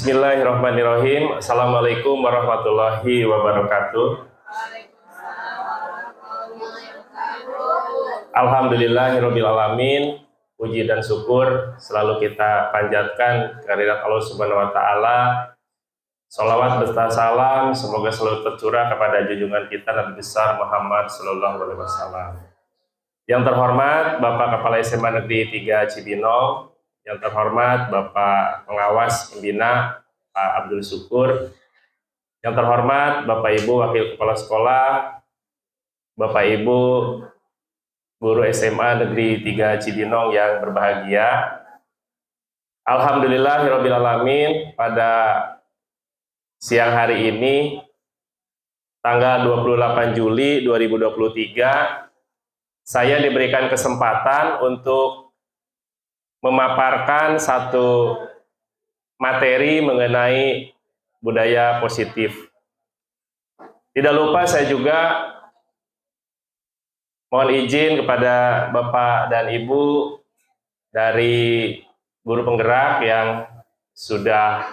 Bismillahirrahmanirrahim. Assalamualaikum warahmatullahi wabarakatuh. Alhamdulillahirabbil alamin. Puji dan syukur selalu kita panjatkan kehadirat Allah Subhanahu wa taala. Shalawat beserta salam semoga selalu tercurah kepada junjungan kita Nabi besar Muhammad sallallahu alaihi wasallam. Yang terhormat Bapak Kepala SMA Negeri 3 Cibinong, yang terhormat Bapak Pengawas Pembina Pak Abdul Syukur, yang terhormat Bapak Ibu Wakil Kepala Sekolah, Bapak Ibu Guru SMA Negeri 3 Cibinong yang berbahagia. Alhamdulillahirabbil alamin, pada siang hari ini tanggal 28 Juli 2023 saya diberikan kesempatan untuk memaparkan satu materi mengenai budaya positif. Tidak lupa saya juga mohon izin kepada Bapak dan Ibu dari guru penggerak yang sudah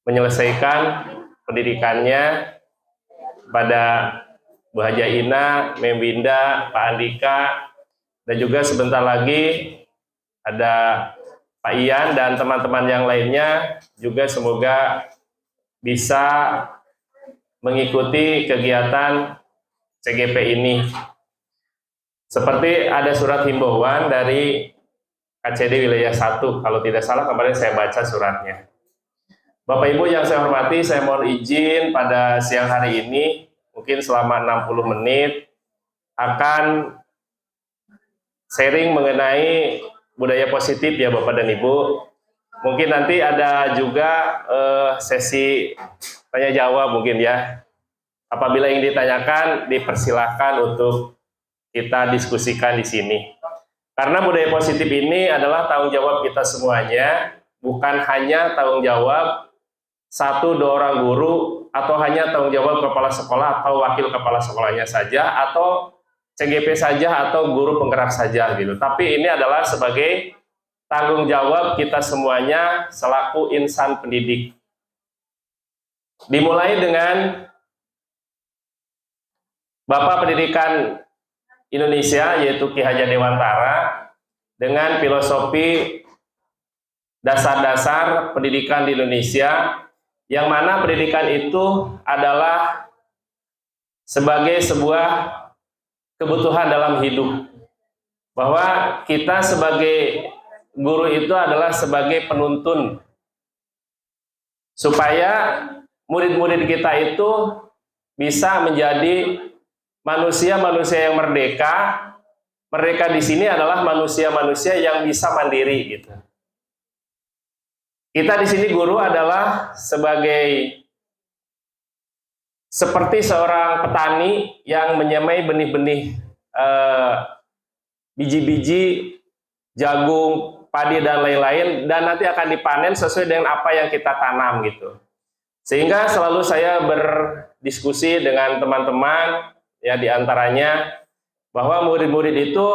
menyelesaikan pendidikannya, pada Bu Haja Ina, Mem Winda, Pak Andika, dan juga sebentar lagi ada Pak Ian dan teman-teman yang lainnya juga semoga bisa mengikuti kegiatan CGP ini. Seperti ada surat himbauan dari KCD wilayah 1, kalau tidak salah kemarin saya baca suratnya. Bapak Ibu yang saya hormati, saya mohon izin pada siang hari ini, mungkin selama 60 menit, akan sharing mengenai budaya positif ya Bapak dan Ibu. Mungkin nanti ada juga sesi tanya jawab mungkin ya. Apabila yang ditanyakan dipersilahkan untuk kita diskusikan di sini. Karena budaya positif ini adalah tanggung jawab kita semuanya, bukan hanya tanggung jawab 1-2 orang guru atau hanya tanggung jawab kepala sekolah atau wakil kepala sekolahnya saja atau CGP saja atau guru penggerak saja gitu. Tapi ini adalah sebagai tanggung jawab kita semuanya selaku insan pendidik. Dimulai dengan Bapak Pendidikan Indonesia yaitu Ki Hajar Dewantara dengan filosofi dasar-dasar pendidikan di Indonesia, yang mana pendidikan itu adalah sebagai sebuah kebutuhan dalam hidup, bahwa kita sebagai guru itu adalah sebagai penuntun supaya murid-murid kita itu bisa menjadi manusia-manusia yang merdeka. Merdeka di sini adalah manusia-manusia yang bisa mandiri gitu. Kita di sini guru adalah sebagai seperti seorang petani yang menyemai benih-benih biji-biji jagung, padi dan lain-lain, dan nanti akan dipanen sesuai dengan apa yang kita tanam gitu. Sehingga selalu saya berdiskusi dengan teman-teman ya, diantaranya bahwa murid-murid itu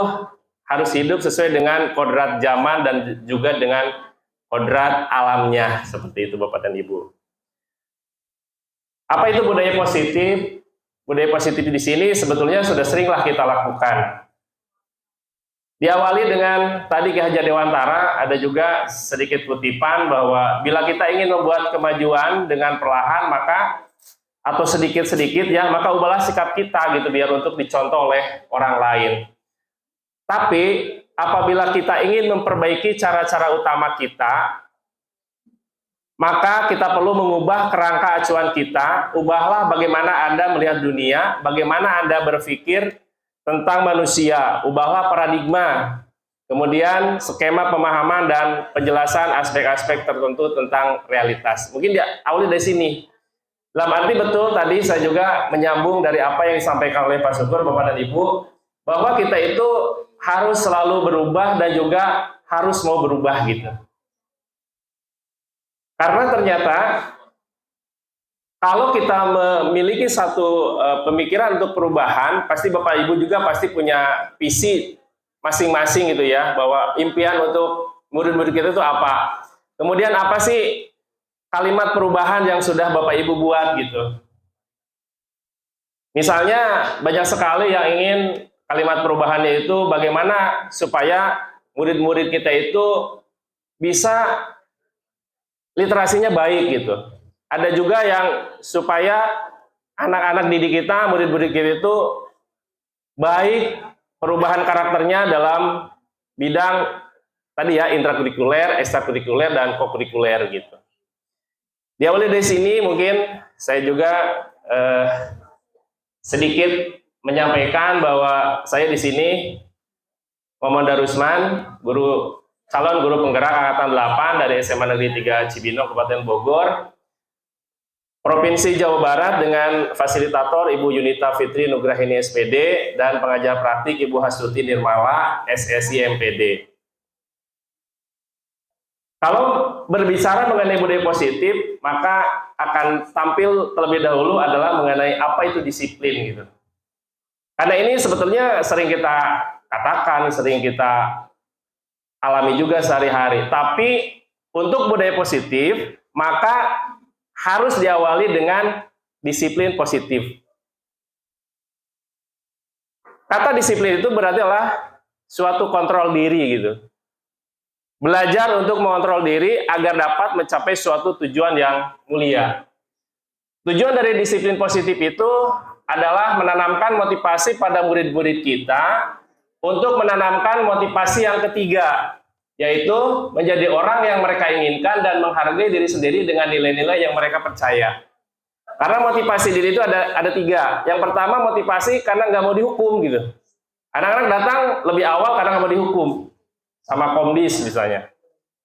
harus hidup sesuai dengan kodrat zaman dan juga dengan kodrat alamnya, seperti itu Bapak dan Ibu. Apa itu budaya positif? Budaya positif di sini sebetulnya sudah seringlah kita lakukan. Diawali dengan tadi Ki Hajar Dewantara, ada juga sedikit kutipan bahwa bila kita ingin membuat kemajuan dengan perlahan maka atau sedikit-sedikit ya, maka ubahlah sikap kita gitu biar untuk dicontoh oleh orang lain. Tapi apabila kita ingin memperbaiki cara-cara utama kita, maka kita perlu mengubah kerangka acuan kita. Ubahlah bagaimana Anda melihat dunia, bagaimana Anda berpikir tentang manusia. Ubahlah paradigma, kemudian skema pemahaman dan penjelasan aspek-aspek tertentu tentang realitas. Mungkin diawali dari sini. Dalam arti betul tadi saya juga menyambung dari apa yang disampaikan oleh Pak Syukur, Bapak dan Ibu, bahwa kita itu harus selalu berubah dan juga harus mau berubah gitu. Karena ternyata kalau kita memiliki satu pemikiran untuk perubahan, pasti Bapak Ibu juga pasti punya visi masing-masing gitu ya, bahwa impian untuk murid-murid kita itu apa. Kemudian apa sih kalimat perubahan yang sudah Bapak Ibu buat gitu. Misalnya banyak sekali yang ingin kalimat perubahannya itu bagaimana supaya murid-murid kita itu bisa literasinya baik gitu. Ada juga yang supaya anak-anak didik kita, murid-murid kita itu baik perubahan karakternya dalam bidang tadi ya, intrakurikuler, ekstrakurikuler, dan kokurikuler gitu. Diawali dari sini mungkin saya juga sedikit menyampaikan bahwa saya di sini Muhammad Darusman, calon guru penggerak angkatan 8 dari SMA Negeri 3 Cibinong, Kabupaten Bogor, Provinsi Jawa Barat, dengan fasilitator Ibu Yunita Fitri Nugrahini SPD dan pengajar praktik Ibu Hastuti Nirmala SSI MPD. Kalau berbicara mengenai budaya positif, maka akan tampil terlebih dahulu adalah mengenai apa itu disiplin gitu. Karena ini sebetulnya sering kita katakan, sering kita alami juga sehari-hari. Tapi untuk budaya positif, maka harus diawali dengan disiplin positif. Kata disiplin itu berarti adalah suatu kontrol diri gitu. Belajar untuk mengontrol diri agar dapat mencapai suatu tujuan yang mulia. Tujuan dari disiplin positif itu adalah menanamkan motivasi pada murid-murid kita untuk menanamkan motivasi yang ketiga, yaitu menjadi orang yang mereka inginkan dan menghargai diri sendiri dengan nilai-nilai yang mereka percaya. Karena motivasi diri itu ada tiga. Yang pertama motivasi karena nggak mau dihukum gitu. Anak-anak datang lebih awal karena nggak mau dihukum. Sama komdis misalnya.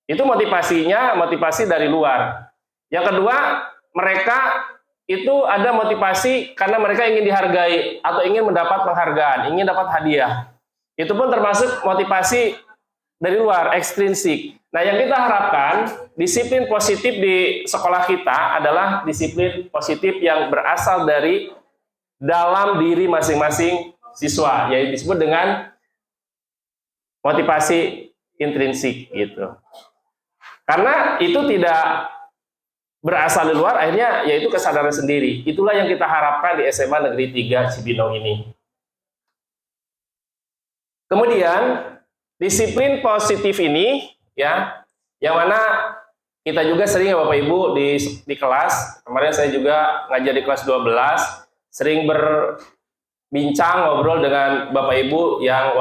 Itu motivasinya, motivasi dari luar. Yang kedua, mereka itu ada motivasi karena mereka ingin dihargai atau ingin mendapat penghargaan, ingin dapat hadiah. Itu pun termasuk motivasi dari luar, ekstrinsik. Nah, yang kita harapkan, disiplin positif di sekolah kita adalah disiplin positif yang berasal dari dalam diri masing-masing siswa, yaitu disebut dengan motivasi intrinsik gitu. Karena itu tidak berasal di luar, akhirnya yaitu kesadaran sendiri. Itulah yang kita harapkan di SMA Negeri 3 Cibinong ini. Kemudian disiplin positif ini ya, yang mana kita juga sering ya Bapak Ibu di kelas, kemarin saya juga ngajar di kelas 12, sering bincang ngobrol dengan Bapak Ibu yang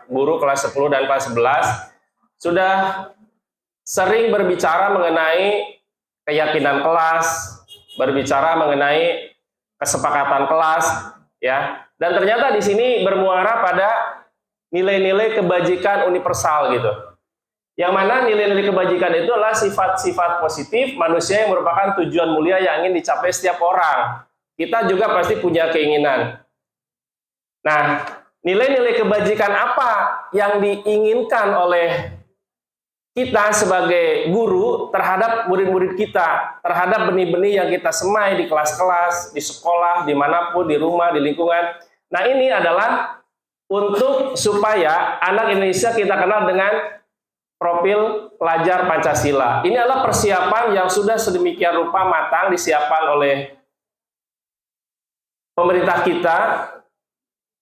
guru kelas 10 dan kelas 11 sudah sering berbicara mengenai keyakinan kelas, berbicara mengenai kesepakatan kelas ya. Dan ternyata di sini bermuara pada nilai-nilai kebajikan universal gitu. Yang mana nilai-nilai kebajikan itu adalah sifat-sifat positif manusia yang merupakan tujuan mulia yang ingin dicapai setiap orang. Kita juga pasti punya keinginan. Nah, nilai-nilai kebajikan apa yang diinginkan oleh kita sebagai guru terhadap murid-murid kita, terhadap benih-benih yang kita semai di kelas-kelas, di sekolah, dimanapun, di rumah, di lingkungan. Nah, ini adalah untuk supaya anak Indonesia kita kenal dengan profil pelajar Pancasila. Ini adalah persiapan yang sudah sedemikian rupa matang disiapkan oleh pemerintah kita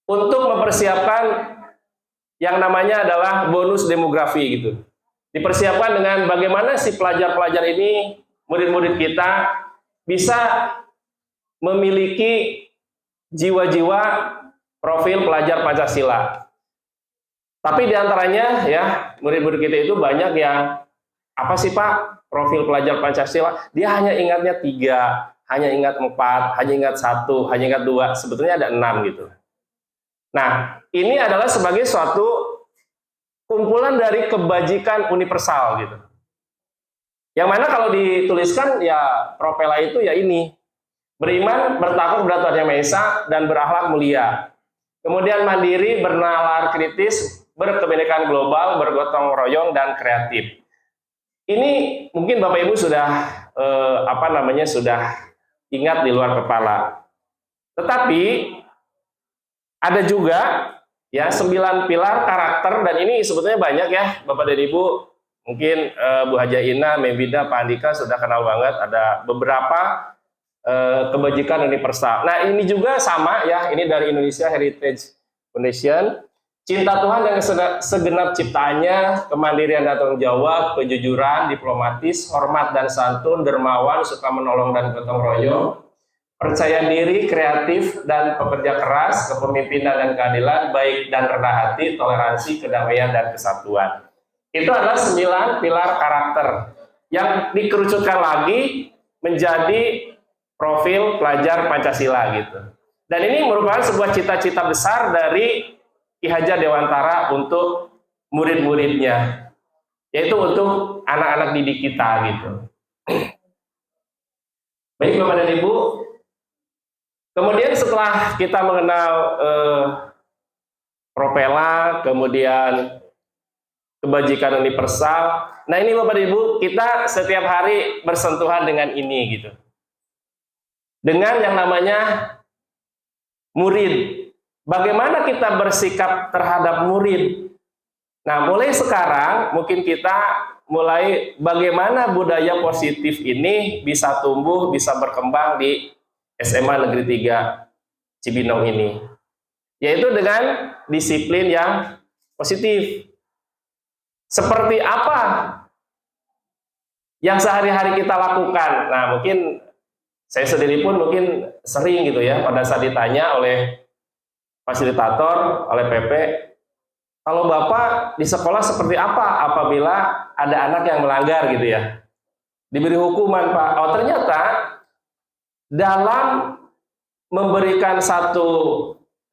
untuk mempersiapkan yang namanya adalah bonus demografi gitu. Dipersiapkan dengan bagaimana si pelajar-pelajar ini, murid-murid kita bisa memiliki jiwa-jiwa profil pelajar Pancasila. Tapi diantaranya ya, murid-murid kita itu banyak yang, apa sih Pak profil pelajar Pancasila? Dia hanya ingatnya 3, hanya ingat 4, hanya ingat 1, hanya ingat 2, sebetulnya ada 6 gitu. Nah, ini adalah sebagai suatu kumpulan dari kebajikan universal gitu. Yang mana kalau dituliskan ya propela itu ya ini, beriman, bertakwa kepada Tuhan Yang Maha Esa, dan berakhlak mulia. Kemudian mandiri, bernalar kritis, berkebinekaan global, bergotong royong, dan kreatif. Ini mungkin Bapak Ibu sudah sudah ingat di luar kepala. Tetapi ada juga ya 9 pilar karakter, dan ini sebetulnya banyak ya Bapak dan Ibu Mungkin Bu Haja Ina, Membida, Pak Andika sudah kenal banget. Ada beberapa kebajikan universal. Nah, ini juga sama ya, ini dari Indonesia Heritage Foundation. Cinta Tuhan yang segenap ciptaannya, kemandirian dan tanggung jawab, kejujuran, diplomatis, hormat dan santun, dermawan, suka menolong dan gotong royong, percaya diri, kreatif, dan pekerja keras, kepemimpinan dan keadilan, baik dan rendah hati, toleransi, kedamaian, dan kesatuan. Itu adalah 9 pilar karakter yang dikerucutkan lagi menjadi profil pelajar Pancasila gitu. Dan ini merupakan sebuah cita-cita besar dari Ki Hajar Dewantara untuk murid-muridnya, yaitu untuk anak-anak didik kita gitu. Baik Bapak dan Ibu, kemudian setelah kita mengenal Propela, kemudian kebajikan universal, nah ini Bapak dan Ibu, kita setiap hari bersentuhan dengan ini gitu. Dengan yang namanya murid. Bagaimana kita bersikap terhadap murid? Nah, mulai sekarang mungkin kita mulai bagaimana budaya positif ini bisa tumbuh, bisa berkembang di SMA Negeri 3 Cibinong ini. Yaitu dengan disiplin yang positif. Seperti apa yang sehari-hari kita lakukan? Nah, mungkin saya sendiri pun mungkin sering gitu ya, pada saat ditanya oleh fasilitator, oleh PP, kalau Bapak di sekolah seperti apa apabila ada anak yang melanggar gitu ya? Diberi hukuman, Pak. Oh, ternyata dalam memberikan satu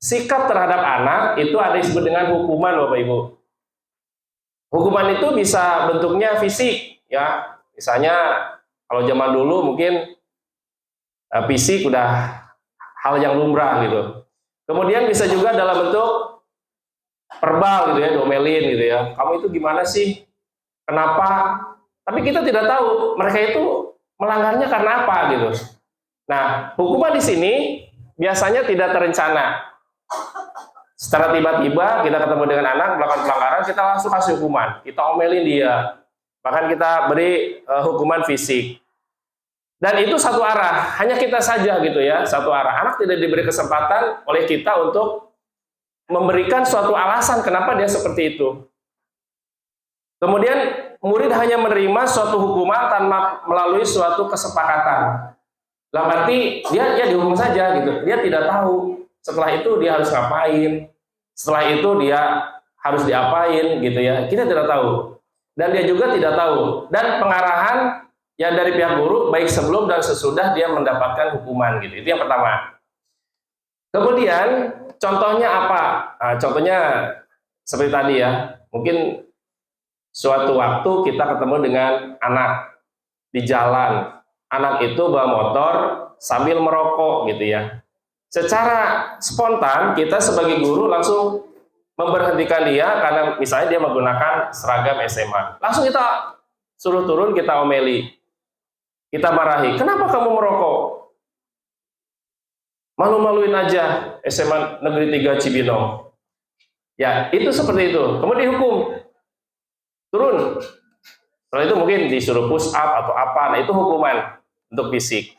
sikap terhadap anak itu ada yang disebut dengan hukuman, Bapak Ibu. Hukuman itu bisa bentuknya fisik ya. Misalnya kalau zaman dulu mungkin fisik udah hal yang lumrah gitu. Kemudian bisa juga dalam bentuk verbal gitu ya, domelin gitu ya. Kamu itu gimana sih? Kenapa? Tapi kita tidak tahu mereka itu melanggarnya karena apa gitu. Nah, hukuman di sini biasanya tidak terencana. Secara tiba-tiba kita ketemu dengan anak melakukan pelanggaran, kita langsung kasih hukuman. Kita omelin dia. Bahkan kita beri hukuman fisik. Dan itu satu arah, hanya kita saja gitu ya, satu arah. Anak tidak diberi kesempatan oleh kita untuk memberikan suatu alasan kenapa dia seperti itu. Kemudian murid hanya menerima suatu hukuman tanpa melalui suatu kesepakatan. Dalam arti dia dihukum saja gitu, dia tidak tahu setelah itu dia harus ngapain, setelah itu dia harus diapain gitu ya, kita tidak tahu. Dan dia juga tidak tahu. Dan pengarahan yang dari pihak guru baik sebelum dan sesudah dia mendapatkan hukuman gitu. Itu yang pertama. Kemudian contohnya apa? Nah, contohnya seperti tadi ya. Mungkin suatu waktu kita ketemu dengan anak di jalan. Anak itu bawa motor sambil merokok gitu ya. Secara spontan kita sebagai guru langsung memberhentikan dia karena misalnya dia menggunakan seragam SMA. Langsung kita suruh turun, kita omeli. Kita marahi, kenapa kamu merokok? Malu-maluin aja SMA Negeri 3 Cibinong. Ya, itu seperti itu. Kemudian dihukum. Turun. Setelah itu mungkin disuruh push up atau apa. Nah, itu hukuman untuk fisik.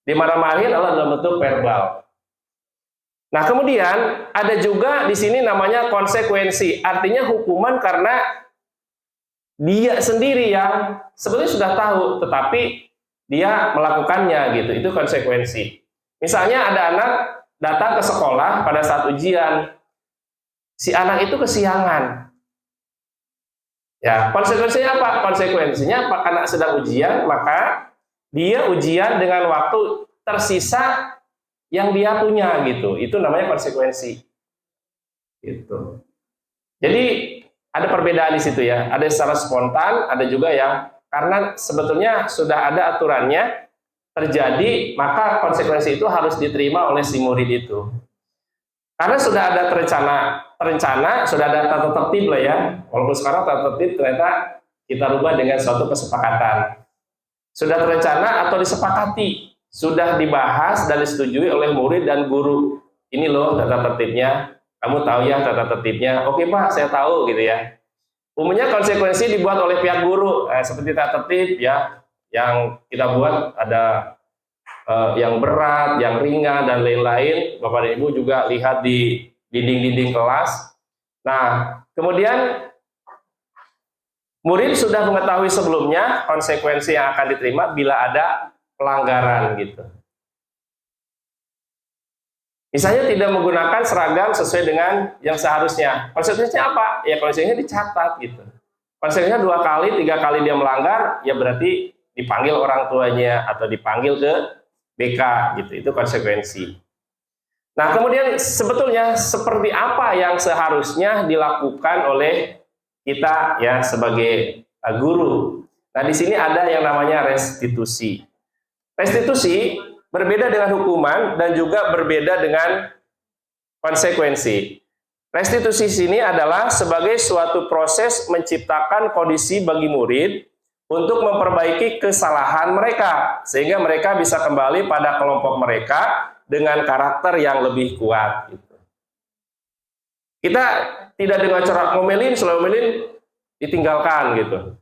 Dimarah-marahin adalah dalam bentuk verbal. Nah, kemudian ada juga di sini namanya konsekuensi. Artinya hukuman karena dia sendiri yang sebetulnya sudah tahu, tetapi dia melakukannya gitu, itu konsekuensi. Misalnya ada anak datang ke sekolah pada saat ujian, si anak itu kesiangan. Ya, konsekuensinya apa? Konsekuensinya Pak anak sedang ujian, maka dia ujian dengan waktu tersisa yang dia punya gitu. Itu namanya konsekuensi. Gitu. Jadi ada perbedaan di situ ya. Ada secara spontan, ada juga yang karena sebetulnya sudah ada aturannya terjadi, maka konsekuensi itu harus diterima oleh si murid itu. Karena sudah ada terencana, sudah ada tata tertib lah ya. Walaupun sekarang tata tertib ternyata kita rubah dengan suatu kesepakatan. Sudah terencana atau disepakati, sudah dibahas dan disetujui oleh murid dan guru. Ini loh tata tertibnya, kamu tahu ya tata tertibnya. Oke Pak, saya tahu gitu ya. Umumnya konsekuensi dibuat oleh pihak guru, seperti tata tertib ya, yang kita buat ada yang berat, yang ringan dan lain-lain. Bapak dan Ibu juga lihat di dinding-dinding kelas. Nah, kemudian murid sudah mengetahui sebelumnya konsekuensi yang akan diterima bila ada pelanggaran gitu. Misalnya tidak menggunakan seragam sesuai dengan yang seharusnya. Konsekuensinya apa? Ya konsekuensinya dicatat gitu. Konsekuensinya 2 kali, 3 kali dia melanggar, ya berarti dipanggil orang tuanya atau dipanggil ke BK gitu. Itu konsekuensi. Nah, kemudian sebetulnya seperti apa yang seharusnya dilakukan oleh kita ya sebagai guru. Nah, di sini ada yang namanya restitusi. Restitusi berbeda dengan hukuman dan juga berbeda dengan konsekuensi. Restitusi sini adalah sebagai suatu proses menciptakan kondisi bagi murid untuk memperbaiki kesalahan mereka sehingga mereka bisa kembali pada kelompok mereka dengan karakter yang lebih kuat. Kita tidak dengan cara ngomelin, selalu ngomelin ditinggalkan gitu.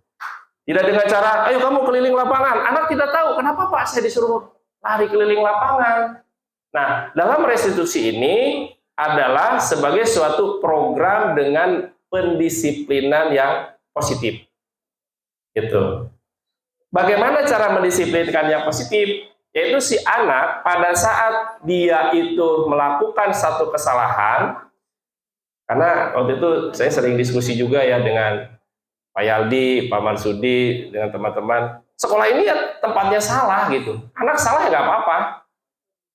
Tidak dengan cara, ayo kamu keliling lapangan. Anak tidak tahu kenapa Pak saya disuruh lari keliling lapangan. Nah, dalam restitusi ini adalah sebagai suatu program dengan pendisiplinan yang positif. Gitu. Bagaimana cara mendisiplinkan yang positif? Yaitu si anak pada saat dia itu melakukan satu kesalahan, karena waktu itu saya sering diskusi juga ya dengan Pak Yaldi, Pak Marsudi, dengan teman-teman. Sekolah ini ya tempatnya salah gitu. Anak salah ya nggak apa-apa.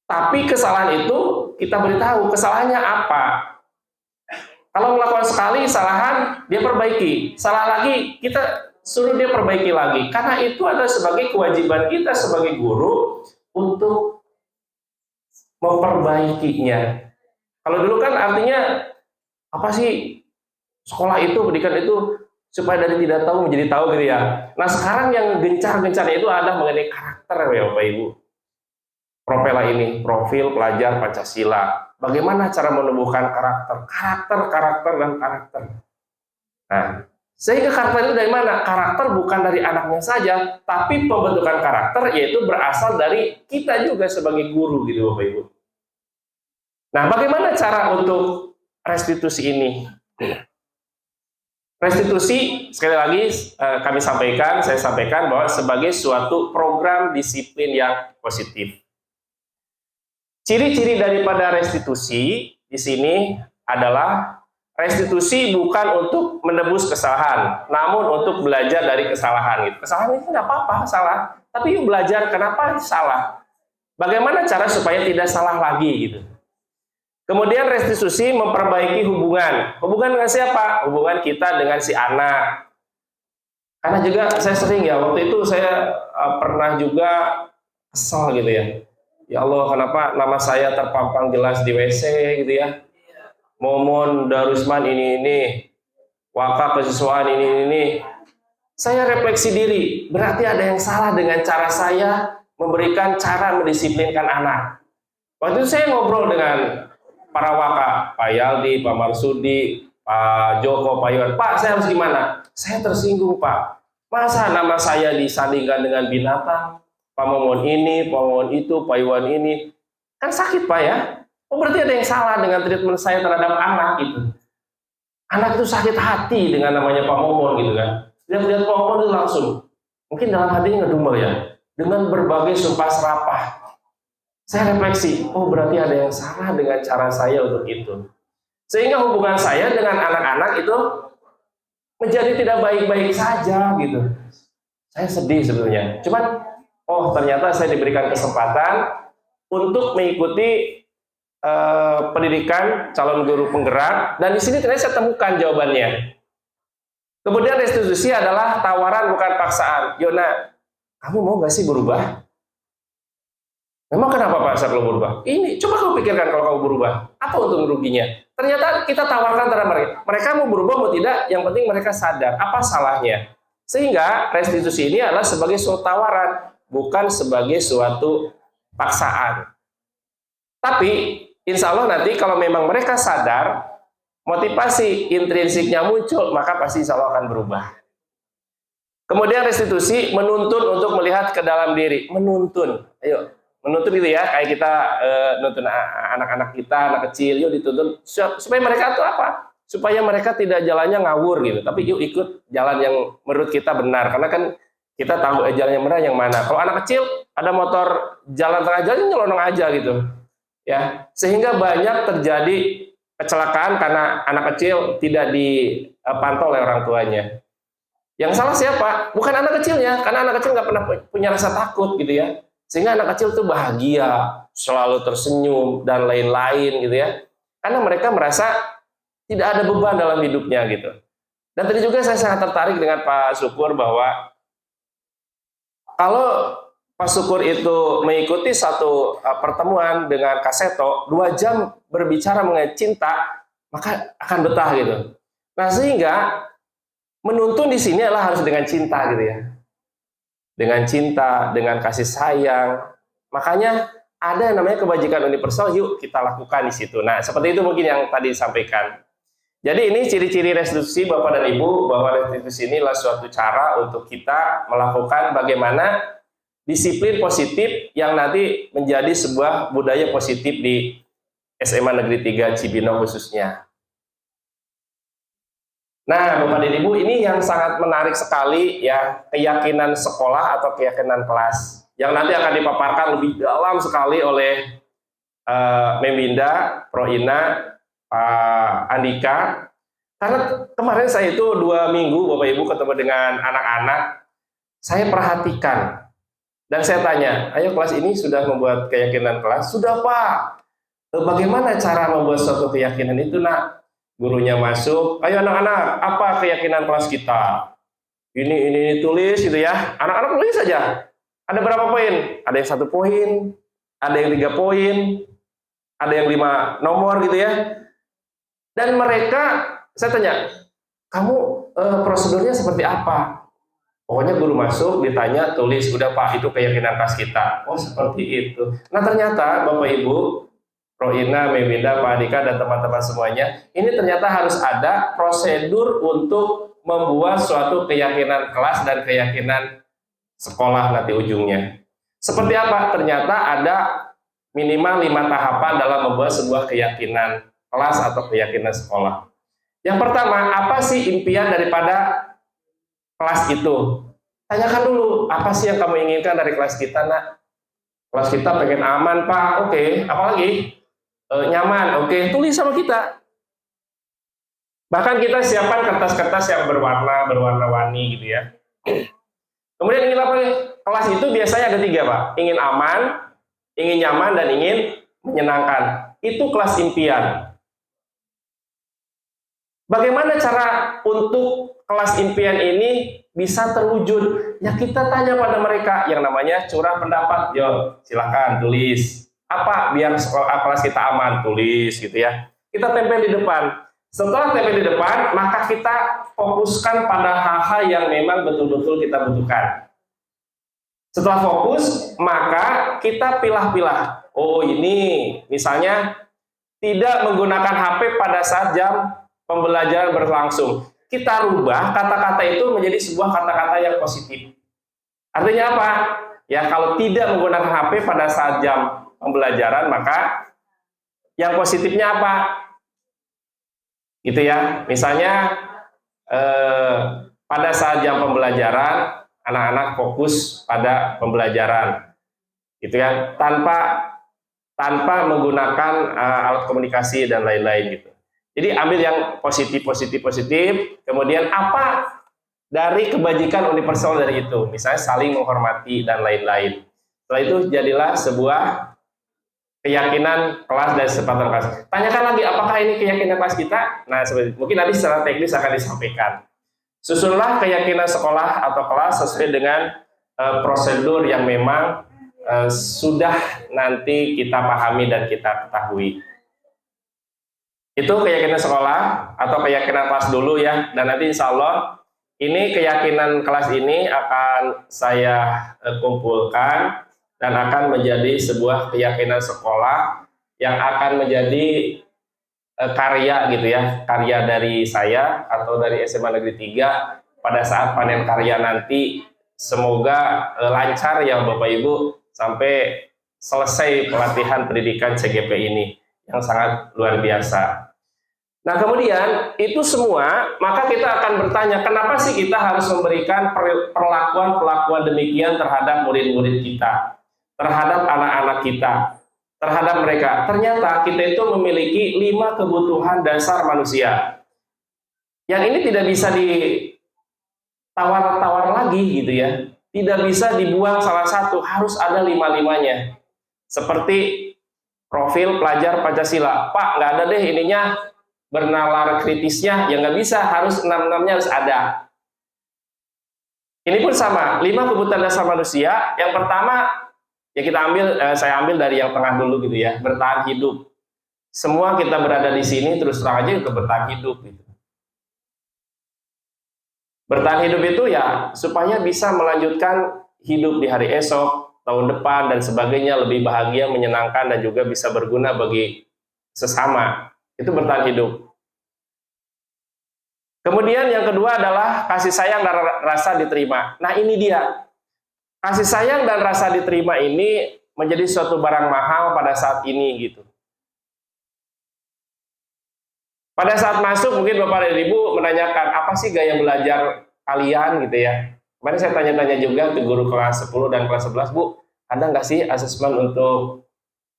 Tapi kesalahan itu kita beritahu kesalahannya apa. Kalau melakukan sekali kesalahan, dia perbaiki. Salah lagi, kita suruh dia perbaiki lagi. Karena itu adalah sebagai kewajiban kita sebagai guru untuk memperbaikinya. Kalau dulu kan artinya apa sih sekolah itu, pendidikan itu supaya dari tidak tahu menjadi tahu gitu ya. Nah sekarang yang gencar-gencarnya itu ada mengenai karakter ya Bapak Ibu. Propela ini, profil pelajar Pancasila. Bagaimana cara menumbuhkan karakter, dan karakter. Nah, sehingga karakter itu dari mana? Karakter bukan dari anaknya saja, tapi pembentukan karakter yaitu berasal dari kita juga sebagai guru gitu Bapak Ibu. Nah, bagaimana cara untuk restitusi ini? Restitusi, sekali lagi saya sampaikan bahwa sebagai suatu program disiplin yang positif. Ciri-ciri daripada restitusi di sini adalah restitusi bukan untuk menebus kesalahan, namun untuk belajar dari kesalahan. Kesalahan itu nggak apa-apa, salah. Tapi yuk belajar kenapa salah. Bagaimana cara supaya tidak salah lagi gitu. Kemudian restitusi memperbaiki hubungan. Hubungan dengan siapa? Hubungan kita dengan si anak. Karena juga saya sering ya, waktu itu saya pernah juga kesal gitu ya. Ya Allah, kenapa nama saya terpampang jelas di WC gitu ya. Momon Darusman ini. Wakaf kesiswaan ini. Saya refleksi diri, berarti ada yang salah dengan cara saya memberikan cara mendisiplinkan anak. Waktu itu saya ngobrol dengan para wakaf, Pak Yaldi, Pak Marsudi, Pak Joko, Pak Iwan. Pak, saya harus gimana? Saya tersinggung, Pak. Masa nama saya disandingkan dengan binatang? Pak Momon ini, Pak Momon itu, Pak Iwan ini. Kan sakit, Pak ya? Oh, berarti ada yang salah dengan treatment saya terhadap anak gitu. Anak itu sakit hati dengan namanya Pak Momon gitu kan. Lihat Pak Momon itu langsung, mungkin dalam hatinya ngedumel ya. Dengan berbagai sumpah serapah. Saya refleksi, oh berarti ada yang salah dengan cara saya untuk itu. Sehingga hubungan saya dengan anak-anak itu menjadi tidak baik-baik saja gitu. Saya sedih sebetulnya. Cuman, oh ternyata saya diberikan kesempatan untuk mengikuti pendidikan calon guru penggerak. Dan di sini ternyata saya temukan jawabannya. Kemudian restitusi adalah tawaran bukan paksaan. Yona, kamu mau gak sih berubah? Memang kenapa Pak saya kalau berubah? Ini, coba kamu pikirkan kalau kamu berubah. Apa untung ruginya? Ternyata kita tawarkan terhadap mereka. Mereka mau berubah mau tidak, yang penting mereka sadar. Apa salahnya? Sehingga restitusi ini adalah sebagai suatu tawaran, bukan sebagai suatu paksaan. Tapi, insya Allah nanti kalau memang mereka sadar, motivasi intrinsiknya muncul, maka pasti insya Allah akan berubah. Kemudian restitusi menuntun untuk melihat ke dalam diri, menuntun, ayo menuntun gitu ya, kayak kita nuntun anak-anak kita, anak kecil, yuk dituntun supaya mereka tuh apa? Supaya mereka tidak jalannya ngawur gitu, tapi yuk ikut jalan yang menurut kita benar, karena kan kita tahu jalan yang benar yang mana. Kalau anak kecil ada motor jalan tengah jalan nyelonong aja gitu, ya, sehingga banyak terjadi kecelakaan karena anak kecil tidak dipantau oleh orang tuanya. Yang salah siapa? Bukan anak kecilnya, karena anak kecil nggak pernah punya rasa takut gitu ya. Sehingga anak kecil tuh bahagia, selalu tersenyum dan lain-lain gitu ya. Karena mereka merasa tidak ada beban dalam hidupnya gitu. Dan tadi juga saya sangat tertarik dengan Pak Syukur bahwa kalau Pak Syukur itu mengikuti satu pertemuan dengan Kak Seto, 2 jam berbicara mengenai cinta, maka akan betah gitu. Nah, sehingga menuntun di sini adalah harus dengan cinta gitu ya. Dengan cinta, dengan kasih sayang. Makanya ada yang namanya kebajikan universal, yuk kita lakukan di situ. Nah, seperti itu mungkin yang tadi disampaikan. Jadi ini ciri-ciri restitusi Bapak dan Ibu, bahwa restitusi ini adalah suatu cara untuk kita melakukan bagaimana disiplin positif yang nanti menjadi sebuah budaya positif di SMA Negeri 3 Cibinong khususnya. Nah, Bapak dan Ibu, ini yang sangat menarik sekali ya, keyakinan sekolah atau keyakinan kelas yang nanti akan dipaparkan lebih dalam sekali oleh Meminda, Proina, Pak Andika. Karena kemarin saya itu 2 minggu Bapak Ibu ketemu dengan anak-anak, saya perhatikan dan saya tanya, ayo kelas ini sudah membuat keyakinan kelas? Sudah Pak. Bagaimana cara membuat suatu keyakinan itu nak? Gurunya masuk, ayo anak-anak, apa keyakinan kelas kita? Ini tulis gitu ya. Anak-anak tulis saja. Ada berapa poin? Ada yang 1 poin, ada yang 3 poin, ada yang 5 nomor gitu ya. Dan mereka, saya tanya, kamu prosedurnya seperti apa? Pokoknya guru masuk, ditanya, tulis, udah Pak, itu keyakinan kelas kita. Oh seperti itu. Nah ternyata Bapak Ibu, Roina, Meminda, Pak Andika, dan teman-teman semuanya, ini ternyata harus ada prosedur untuk membuat suatu keyakinan kelas dan keyakinan sekolah nanti ujungnya. Seperti apa? Ternyata ada minimal 5 tahapan dalam membuat sebuah keyakinan kelas atau keyakinan sekolah. Yang pertama, apa sih impian daripada kelas itu? Tanyakan dulu, apa sih yang kamu inginkan dari kelas kita, nak? Kelas kita pengen aman, Pak. Oke, apalagi? Nyaman, oke, tulis sama kita. Bahkan kita siapkan kertas-kertas yang berwarna-warni gitu ya. Kemudian ingin apa? Kelas itu biasanya ada 3 Pak. Ingin aman, ingin nyaman, dan ingin menyenangkan. Itu kelas impian. Bagaimana cara untuk kelas impian ini bisa terwujud? Ya kita tanya pada mereka, yang namanya curah pendapat. Yo, silakan tulis. Apa biar kelas kita aman? Tulis gitu ya. Kita tempel di depan. Setelah tempel di depan, maka kita fokuskan pada hal-hal yang memang betul-betul kita butuhkan. Setelah fokus, maka kita pilah-pilah. Oh ini misalnya tidak menggunakan HP pada saat jam pembelajaran berlangsung. Kita rubah kata-kata itu menjadi sebuah kata-kata yang positif. Artinya apa? Ya kalau tidak menggunakan HP pada saat jam pembelajaran, maka yang positifnya apa? Gitu ya. Misalnya pada saat jam pembelajaran, anak-anak fokus pada pembelajaran, gitu ya, tanpa menggunakan alat komunikasi dan lain-lain gitu. Jadi ambil yang positif, kemudian apa dari kebajikan universal dari itu, misalnya saling menghormati dan lain-lain. Setelah itu jadilah sebuah keyakinan kelas dan kesepakatan kelas. Tanyakan lagi, apakah ini keyakinan kelas kita? Nah, mungkin nanti secara teknis akan disampaikan. Susunlah keyakinan sekolah atau kelas sesuai dengan prosedur yang memang sudah nanti kita pahami dan kita ketahui. Itu keyakinan sekolah atau keyakinan kelas dulu ya, dan nanti insya Allah ini keyakinan kelas ini akan saya kumpulkan dan akan menjadi sebuah keyakinan sekolah yang akan menjadi karya gitu ya, karya dari saya atau dari SMA Negeri 3 pada saat panen karya nanti. Semoga lancar ya Bapak Ibu sampai selesai pelatihan pendidikan CGP ini yang sangat luar biasa. Nah kemudian itu semua, maka kita akan bertanya, kenapa sih kita harus memberikan perlakuan-perlakuan demikian terhadap murid-murid kita, terhadap anak-anak kita, terhadap mereka. Ternyata kita itu memiliki 5 kebutuhan dasar manusia. Yang ini tidak bisa ditawar-tawar lagi gitu ya. Tidak bisa dibuang salah satu, harus ada 5-5-nya. Seperti profil pelajar Pancasila. Pak, nggak ada deh ininya, bernalar kritisnya, ya nggak bisa, harus 6-6-nya harus ada. Ini pun sama, 5 kebutuhan dasar manusia. Yang pertama, ya kita ambil, saya ambil dari yang tengah dulu gitu ya, bertahan hidup. Semua kita berada di sini terus terang aja untuk bertahan hidup gitu. Bertahan hidup itu ya supaya bisa melanjutkan hidup di hari esok, tahun depan dan sebagainya, lebih bahagia, menyenangkan dan juga bisa berguna bagi sesama. Itu bertahan hidup. Kemudian yang kedua adalah kasih sayang dan rasa diterima. Nah ini dia. Kasih sayang dan rasa diterima ini menjadi suatu barang mahal pada saat ini gitu. Pada saat masuk mungkin Bapak dan Ibu menanyakan, apa sih gaya belajar kalian gitu ya. Kemarin saya tanya-tanya juga ke guru kelas 10 dan kelas 11, Bu, ada nggak sih asesmen untuk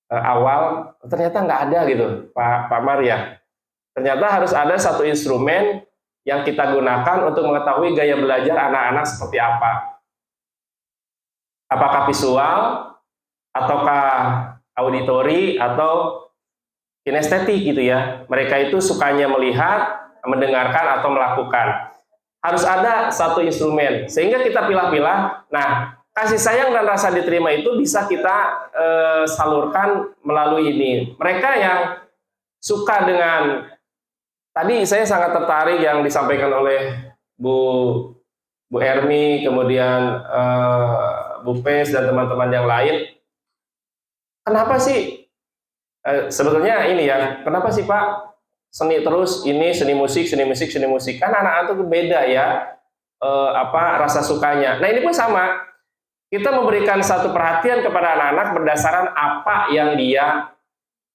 awal? Ternyata nggak ada gitu, Pak Maria. Ternyata harus ada satu instrumen yang kita gunakan untuk mengetahui gaya belajar anak-anak seperti apa. Apakah visual, ataukah auditori, atau kinestetik gitu ya. Mereka itu sukanya melihat, mendengarkan, atau melakukan. Harus ada satu instrumen, sehingga kita pilah-pilah. Nah, kasih sayang dan rasa diterima itu bisa kita salurkan melalui ini. Mereka yang suka dengan, tadi saya sangat tertarik yang disampaikan oleh Bu Ermi, kemudian Bu Pes dan teman-teman yang lain. Kenapa sih sebetulnya ini ya, kenapa sih Pak seni terus ini, seni musik, seni musik, seni musik? Kan anak-anak itu beda ya rasa sukanya. Nah ini pun sama, kita memberikan satu perhatian kepada anak-anak berdasarkan apa yang dia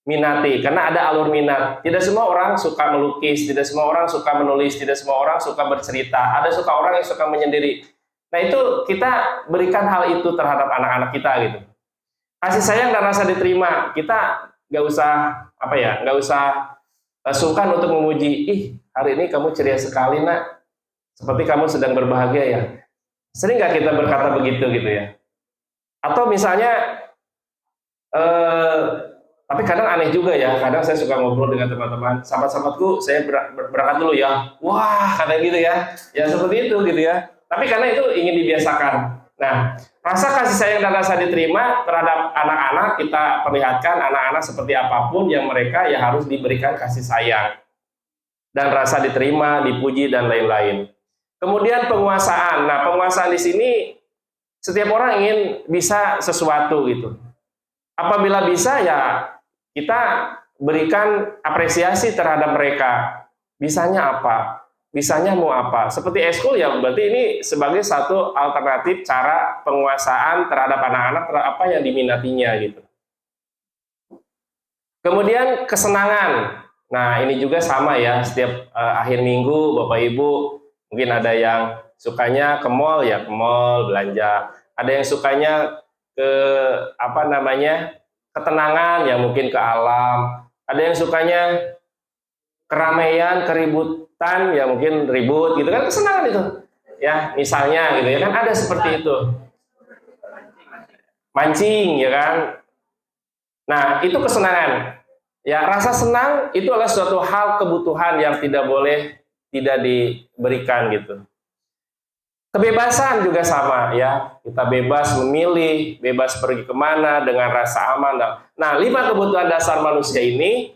minati, karena ada alur minat. Tidak semua orang suka melukis, tidak semua orang suka menulis, tidak semua orang suka bercerita, ada suka orang yang suka menyendiri. Nah itu kita berikan hal itu terhadap anak-anak kita gitu. Kasih sayang dan rasa diterima, kita nggak usah nggak usah sungkan untuk memuji. Ih, hari ini kamu ceria sekali nak, seperti kamu sedang berbahagia ya. Sering nggak kita berkata begitu gitu ya? Atau misalnya tapi kadang aneh juga ya, kadang saya suka ngobrol dengan teman-teman, sahabat-sahabatku, saya berangkat dulu ya, wah kadang gitu ya, ya seperti itu gitu ya. Tapi karena itu ingin dibiasakan. Nah, rasa kasih sayang dan rasa diterima terhadap anak-anak, kita perlihatkan anak-anak seperti apapun yang mereka ya harus diberikan kasih sayang dan rasa diterima, dipuji dan lain-lain. Kemudian penguasaan. Nah, penguasaan di sini setiap orang ingin bisa sesuatu gitu. Apabila bisa ya kita berikan apresiasi terhadap mereka. Bisanya apa? Bisanya mau apa? Seperti eskul ya, berarti ini sebagai satu alternatif cara penguasaan terhadap anak-anak terhadap apa yang diminatinya gitu. Kemudian kesenangan. Nah, ini juga sama ya, setiap akhir minggu Bapak Ibu mungkin ada yang sukanya ke mall ya, ke mall belanja. Ada yang sukanya ke ketenangan ya, mungkin ke alam. Ada yang sukanya keramaian, keributan ya, mungkin ribut gitu kan, kesenangan itu. Ya, misalnya gitu ya kan, ada seperti itu. Mancing ya kan. Nah, itu kesenangan. Ya, rasa senang itu adalah suatu hal kebutuhan yang tidak boleh tidak diberikan gitu. Kebebasan juga sama ya, kita bebas memilih, bebas pergi kemana dengan rasa aman. Nah, 5 kebutuhan dasar manusia ini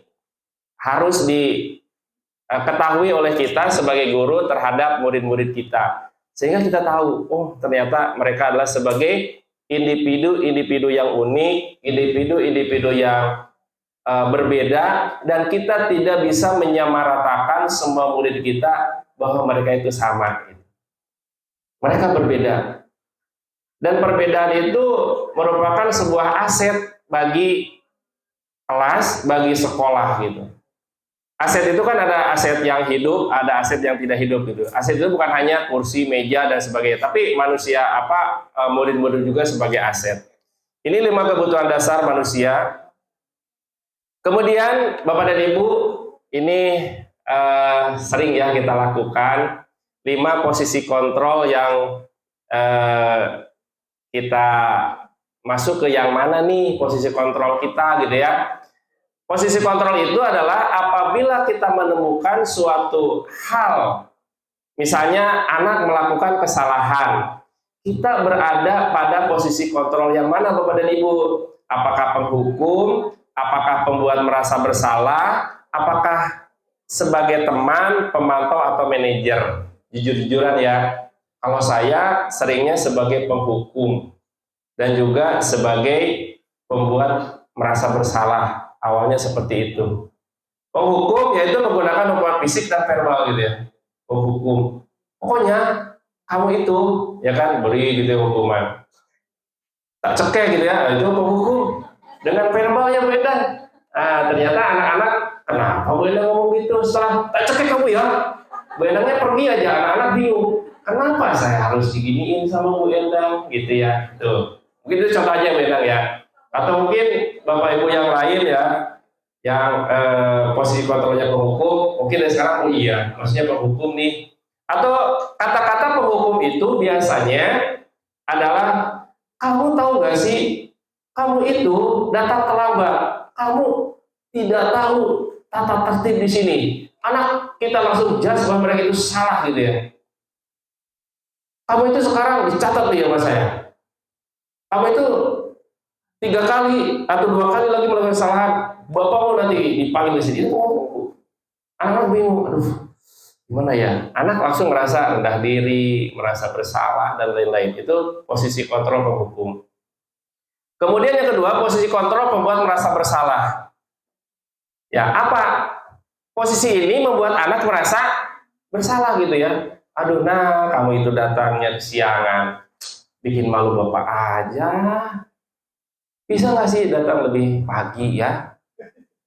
harus diketahui oleh kita sebagai guru terhadap murid-murid kita, sehingga kita tahu, oh ternyata mereka adalah sebagai individu-individu yang unik, individu-individu yang berbeda, dan kita tidak bisa menyamaratakan semua murid kita bahwa mereka itu sama. Mereka berbeda, dan perbedaan itu merupakan sebuah aset bagi kelas, bagi sekolah gitu. Aset itu kan ada aset yang hidup, ada aset yang tidak hidup gitu. Aset itu bukan hanya kursi, meja dan sebagainya, tapi manusia murid-murid juga sebagai aset. Ini 5 kebutuhan dasar manusia. Kemudian Bapak dan Ibu, ini sering ya kita lakukan 5 posisi kontrol yang kita masuk ke yang mana nih posisi kontrol kita gitu ya. Posisi kontrol itu adalah apabila kita menemukan suatu hal, misalnya anak melakukan kesalahan, kita berada pada posisi kontrol yang mana Bapak dan Ibu? Apakah penghukum? Apakah pembuat merasa bersalah? Apakah sebagai teman, pemantau, atau manajer? Jujur-jujuran ya, kalau saya seringnya sebagai penghukum dan juga sebagai pembuat merasa bersalah. Awalnya seperti itu. Penghukum yaitu menggunakan hukuman fisik dan verbal gitu ya. Penghukum. Pokoknya kamu itu ya kan beri gitu ya hukuman. Tak cekek gitu ya, itu penghukum. Dengan verbal yang beda. Nah, ternyata anak-anak kenapa Bu Endang ngomong gitu? Setelah tak cekek kamu ya. Bu Endangnya pergi aja, anak-anak bingung. Kenapa saya harus diginiin sama Bu Endang gitu ya. Tuh. Mungkin itu contoh aja Bu Endang ya. Atau mungkin Bapak Ibu yang lain ya, yang posisi kontrolnya penghukum, mungkin dari sekarang oh iya, maksudnya penghukum nih. Atau kata-kata penghukum itu biasanya adalah, kamu tahu nggak sih, kamu itu datang terlambat, kamu tidak tahu tata tertib di sini. Anak kita langsung judge bahwa mereka itu salah gitu ya. Kamu itu sekarang dicatat nih sama saya. Kamu itu 3 kali atau 2 kali lagi melakukan kesalahan, bapak mau nanti dipanggil di sini. Itu anak bingung, aduh gimana ya? Anak langsung merasa rendah diri, merasa bersalah dan lain-lain. Itu posisi kontrol penghukum. Kemudian yang kedua, posisi kontrol pembuat merasa bersalah. Ya, apa? Posisi ini membuat anak merasa bersalah gitu ya. Aduh, nah kamu itu datangnya kesiangan, bikin malu bapak aja. Bisa nggak sih datang lebih pagi ya?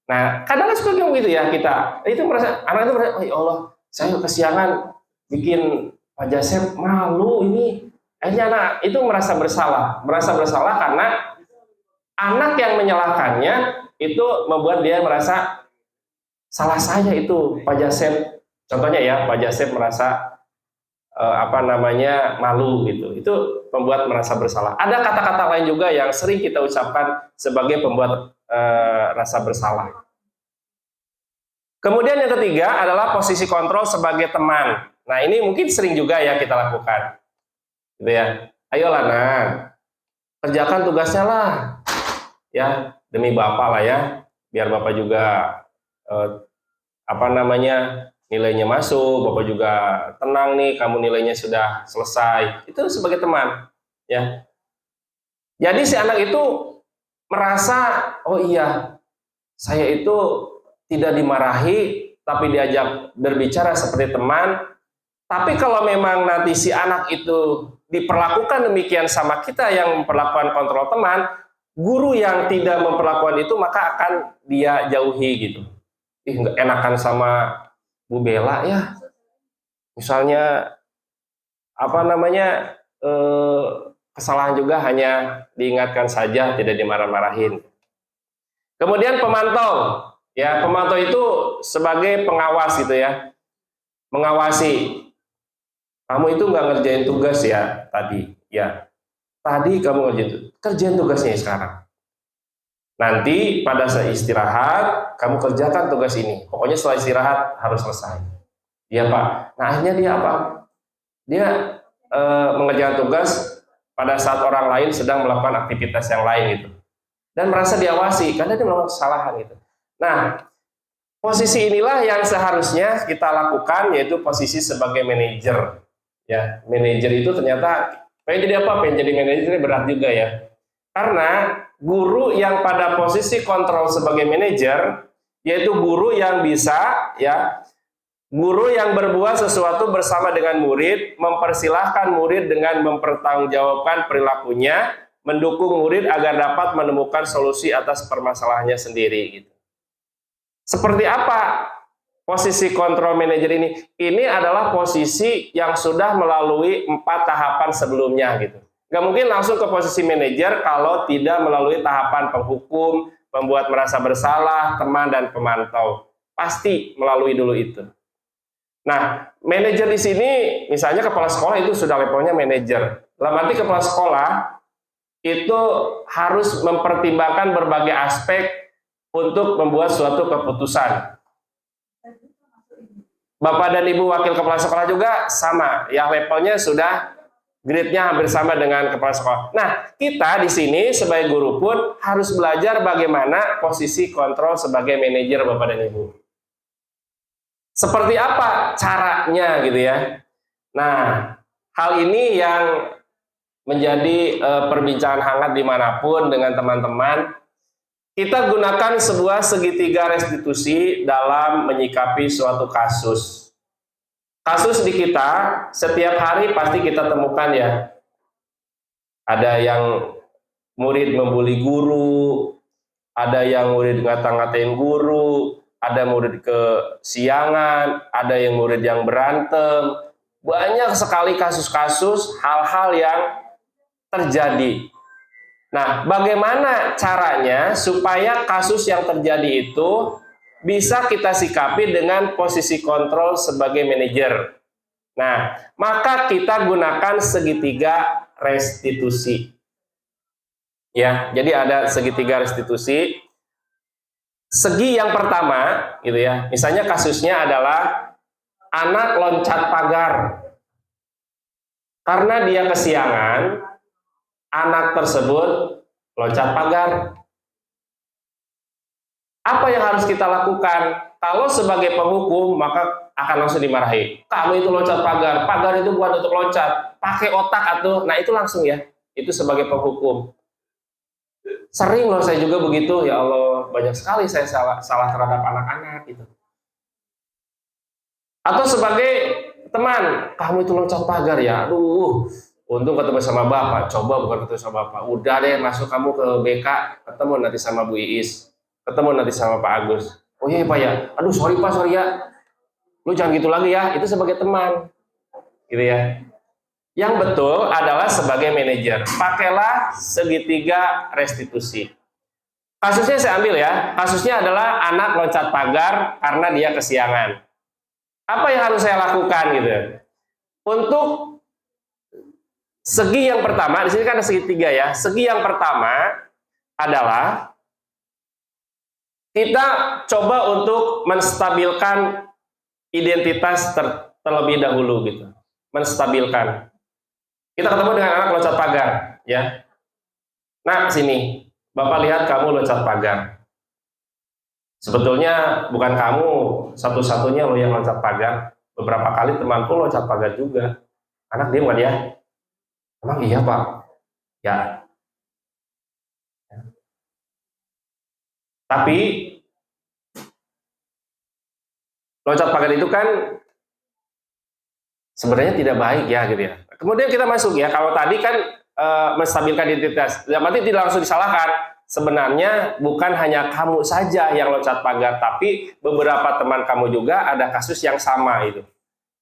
Nah, kadang suka gitu ya kita. Itu merasa, anak itu merasa, oh ya Allah, saya kesiangan bikin Pak Jasep malu ini. Akhirnya anak itu merasa bersalah karena anak yang menyalahkannya itu membuat dia merasa salah saya itu Pak Jasep. Contohnya ya, Pak Jasep merasa malu gitu. Itu pembuat merasa bersalah. Ada kata-kata lain juga yang sering kita ucapkan sebagai pembuat rasa bersalah. Kemudian yang ketiga adalah posisi kontrol sebagai teman. Nah, ini mungkin sering juga ya kita lakukan. Gitu ya. Ayolah nah, kerjakan tugasnya lah. Ya, demi Bapak lah ya. Biar Bapak juga nilainya masuk, Bapak juga tenang nih, kamu nilainya sudah selesai. Itu sebagai teman, ya. Jadi si anak itu merasa, oh iya, saya itu tidak dimarahi, tapi diajak berbicara seperti teman. Tapi kalau memang nanti si anak itu diperlakukan demikian sama kita yang memperlakukan kontrol teman, guru yang tidak memperlakukan itu maka akan dia jauhi gitu. Nggak enakan sama Bu Bella ya, misalnya kesalahan juga hanya diingatkan saja, tidak dimarah-marahin. Kemudian pemantau, ya pemantau itu sebagai pengawas gitu ya, mengawasi. Kamu itu nggak ngerjain tugas ya tadi, ya tadi kamu kerjain tugasnya sekarang. Nanti pada saat istirahat, kamu kerjakan tugas ini. Pokoknya setelah istirahat harus selesai. Iya Pak. Nah akhirnya dia apa? Dia mengerjakan tugas pada saat orang lain sedang melakukan aktivitas yang lain gitu. Dan merasa diawasi karena dia melakukan kesalahan gitu. Nah, posisi inilah yang seharusnya kita lakukan, yaitu posisi sebagai manajer. Ya, manajer itu ternyata pengen jadi apa? Pengen jadi manajer berat juga ya. Karena guru yang pada posisi kontrol sebagai manajer, yaitu guru yang bisa, ya, guru yang berbuat sesuatu bersama dengan murid, mempersilahkan murid dengan mempertanggungjawabkan perilakunya, mendukung murid agar dapat menemukan solusi atas permasalahannya sendiri. Gitu. Seperti apa posisi kontrol manajer ini? Ini adalah posisi yang sudah melalui 4 tahapan sebelumnya. Gitu. Nggak mungkin langsung ke posisi manajer kalau tidak melalui tahapan penghukum, membuat merasa bersalah, teman, dan pemantau. Pasti melalui dulu itu. Nah, manajer di sini, misalnya kepala sekolah itu sudah levelnya manajer. Dalam arti kepala sekolah itu harus mempertimbangkan berbagai aspek untuk membuat suatu keputusan. Bapak dan Ibu wakil kepala sekolah juga sama, yang levelnya sudah grade-nya hampir sama dengan kepala sekolah. Nah, kita di sini sebagai guru pun harus belajar bagaimana posisi kontrol sebagai manajer Bapak dan Ibu. Seperti apa caranya gitu ya. Nah, hal ini yang menjadi perbincangan hangat dimanapun dengan teman-teman. Kita gunakan sebuah segitiga restitusi dalam menyikapi suatu kasus. Kasus di kita, setiap hari pasti kita temukan ya. Ada yang murid membuli guru, ada yang murid ngata-ngatain guru, ada murid kesiangan, ada yang murid yang berantem. Banyak sekali kasus-kasus, hal-hal yang terjadi. Nah, bagaimana caranya supaya kasus yang terjadi itu bisa kita sikapi dengan posisi kontrol sebagai manajer. Nah, maka kita gunakan segitiga restitusi. Ya, jadi ada segitiga restitusi. Segi yang pertama, gitu ya. Misalnya kasusnya adalah anak loncat pagar. Karena dia kesiangan, anak tersebut loncat pagar. Apa yang harus kita lakukan? Kalau sebagai penghukum, maka akan langsung dimarahi. Kamu itu loncat pagar. Pagar itu bukan untuk loncat. Pakai otak atau, nah itu langsung ya. Itu sebagai penghukum. Sering loh saya juga begitu. Ya Allah, banyak sekali saya salah terhadap anak-anak gitu. Atau sebagai teman, kamu itu loncat pagar ya. Aduh, untung ketemu sama Bapak. Coba bukan ketemu sama Bapak. Udah deh, masuk kamu ke BK, ketemu nanti sama Bu Iis. Ketemu nanti sama Pak Agus. Oh iya Pak ya, aduh sorry Pak, sorry ya. Lu jangan gitu lagi ya, itu sebagai teman. Gitu ya. Yang betul adalah sebagai manajer. Pakailah segitiga restitusi. Kasusnya saya ambil ya. Kasusnya adalah anak loncat pagar karena dia kesiangan. Apa yang harus saya lakukan gitu? Untuk segi yang pertama, di sini kan ada segitiga ya. Segi yang pertama adalah kita coba untuk menstabilkan identitas terlebih dahulu gitu. Menstabilkan. Kita ketemu dengan anak loncat pagar, ya. Nah, sini. Bapak lihat kamu loncat pagar. Sebetulnya bukan kamu satu-satunya loh yang loncat pagar. Beberapa kali temanku loncat pagar juga. Anak diam nggak dia? Emang iya, Pak? Ya. Tapi loncat pagar itu kan sebenarnya tidak baik ya gitu ya. Kemudian kita masuk ya, kalau tadi kan menstabilkan identitas, berarti tidak langsung disalahkan. Sebenarnya bukan hanya kamu saja yang loncat pagar, tapi beberapa teman kamu juga ada kasus yang sama itu.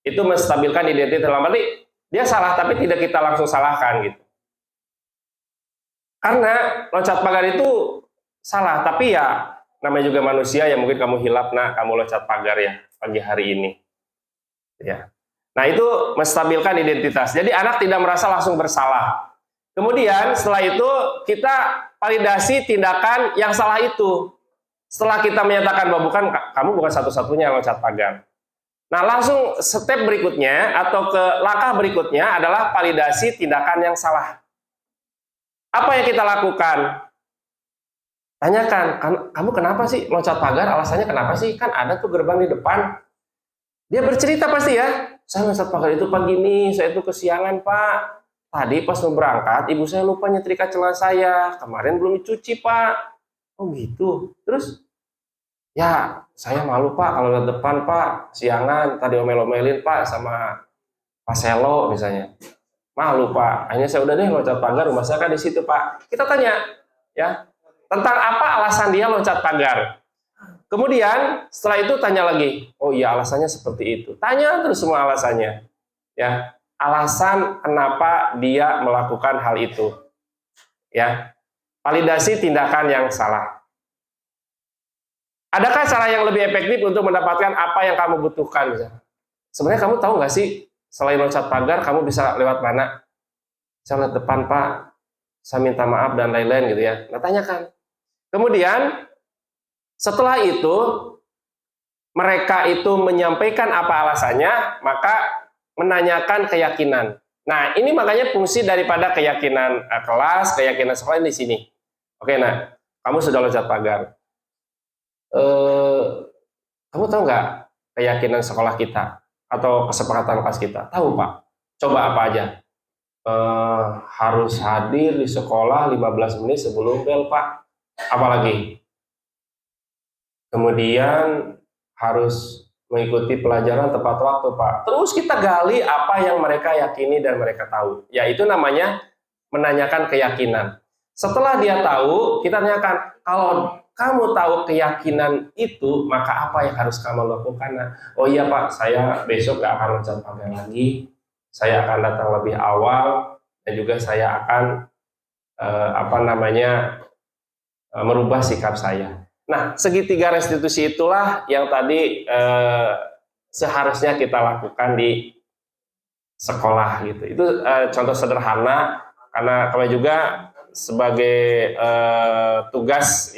Itu menstabilkan identitas, dalam arti dia salah tapi tidak kita langsung salahkan gitu. Karena loncat pagar itu salah, tapi ya namanya juga manusia ya, mungkin kamu hilap, nah kamu loncat pagar ya pagi hari ini. Ya. Nah itu menstabilkan identitas. Jadi anak tidak merasa langsung bersalah. Kemudian setelah itu kita validasi tindakan yang salah itu. Setelah kita menyatakan bahwa kamu bukan satu-satunya yang loncat pagar. Nah langsung step berikutnya atau ke langkah berikutnya adalah validasi tindakan yang salah. Apa yang kita lakukan? Tanyakan, kamu kenapa sih loncat pagar? Alasannya kenapa sih? Kan ada tuh gerbang di depan. Dia bercerita pasti ya. Saya loncat pagar itu pagi ini, saya itu kesiangan Pak. tadi pas mau berangkat ibu saya lupa nyetrika celana saya, kemarin belum dicuci Pak. Oh gitu. Terus ya saya malu Pak kalau lihat depan Pak, siangan tadi omel-omelin Pak sama Pak Selo misalnya. Malu Pak, akhirnya saya udah deh loncat pagar, rumah saya kan di situ Pak. Kita tanya ya tentang apa alasan dia loncat pagar. Kemudian setelah itu tanya lagi, oh iya alasannya seperti itu. Tanya terus semua alasannya, ya alasan kenapa dia melakukan hal itu, ya validasi tindakan yang salah. Adakah cara yang lebih efektif untuk mendapatkan apa yang kamu butuhkan? Sebenarnya kamu tahu nggak sih selain loncat pagar kamu bisa lewat mana? Saya lihat depan Pak, saya minta maaf dan lain-lain gitu ya. Nah tanyakan. Kemudian setelah itu mereka itu menyampaikan apa alasannya, maka menanyakan keyakinan. Nah, ini makanya fungsi daripada keyakinan kelas, keyakinan sekolah di sini. Oke, nah, kamu sudah loncat pagar. Kamu tahu nggak keyakinan sekolah kita atau kesepakatan kelas kita? Tahu, Pak. Coba apa aja? Harus hadir di sekolah 15 menit sebelum bel, Pak. Apalagi? Kemudian harus mengikuti pelajaran tepat waktu, Pak. Terus kita gali apa yang mereka yakini dan mereka tahu. Yaitu namanya menanyakan keyakinan. Setelah dia tahu, kita tanyakan, kalau kamu tahu keyakinan itu, maka apa yang harus kamu lakukan? Nah, oh iya Pak, saya besok gak akan loncat pagar lagi. Saya akan datang lebih awal dan juga saya akan merubah sikap saya. Nah, segitiga restitusi itulah yang tadi seharusnya kita lakukan di sekolah gitu. Itu contoh sederhana karena kami juga sebagai tugas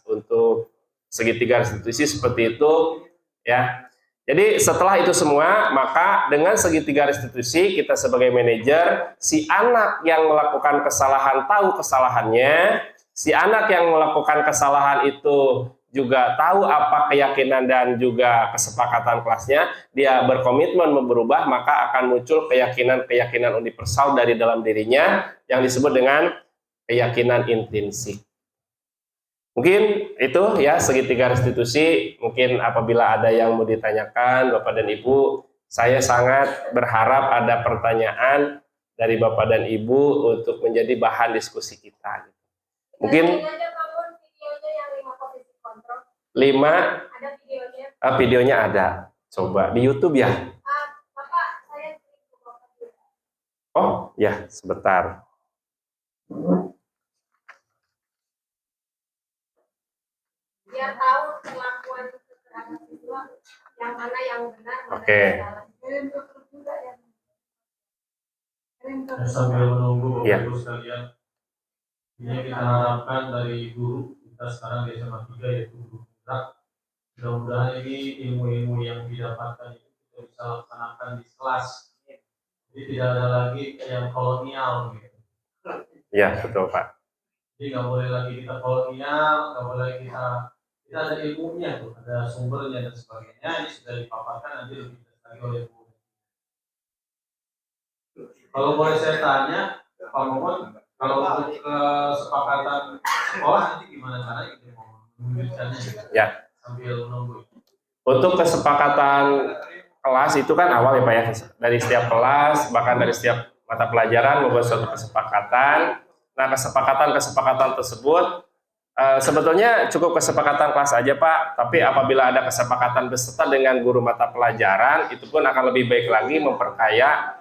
untuk segitiga restitusi seperti itu ya. Jadi setelah itu semua, maka dengan segitiga restitusi kita sebagai manajer, si anak yang melakukan kesalahan tahu kesalahannya, si anak yang melakukan kesalahan itu juga tahu apa keyakinan dan juga kesepakatan kelasnya, dia berkomitmen berubah, maka akan muncul keyakinan-keyakinan universal dari dalam dirinya yang disebut dengan keyakinan intrinsik. Mungkin itu ya segitiga restitusi. Mungkin apabila ada yang mau ditanyakan Bapak dan Ibu, saya sangat berharap ada pertanyaan dari Bapak dan Ibu untuk menjadi bahan diskusi kita. Mungkin videonya yang 5 posisi kontrol. 5 ada videonya. Videonya ada. Coba di YouTube ya. Bapak, saya oh ya, sebentar. Biar tahu kelakuan kekerasan siswa yang mana yang benar, mana yang salah. Sambil menunggu Bapak sekalian, ini kita harapkan dari guru kita sekarang di SMA 3 yaitu guru gerak. Mudah-mudahan ini ilmu-ilmu yang didapatkan itu kita bisa laksanakan di kelas. Jadi tidak ada lagi yang kolonial gitu. Ya betul Pak. Jadi nggak boleh lagi kita kolonial, nggak boleh kita ada ilmunya tuh, ada sumbernya dan sebagainya. Ini sudah dipaparkan nanti lebih lagi oleh guru. Kalau boleh saya tanya, Pak Momon, kalau untuk kesepakatan sekolah nanti gimana caranya kita mau mewujudkannya? Ya. Sambil menunggu. Untuk kesepakatan kelas itu kan awal ya Pak ya, dari setiap kelas bahkan dari setiap mata pelajaran membuat suatu kesepakatan. Nah kesepakatan tersebut sebetulnya cukup kesepakatan kelas aja Pak, tapi apabila ada kesepakatan beserta dengan guru mata pelajaran, itu pun akan lebih baik lagi memperkaya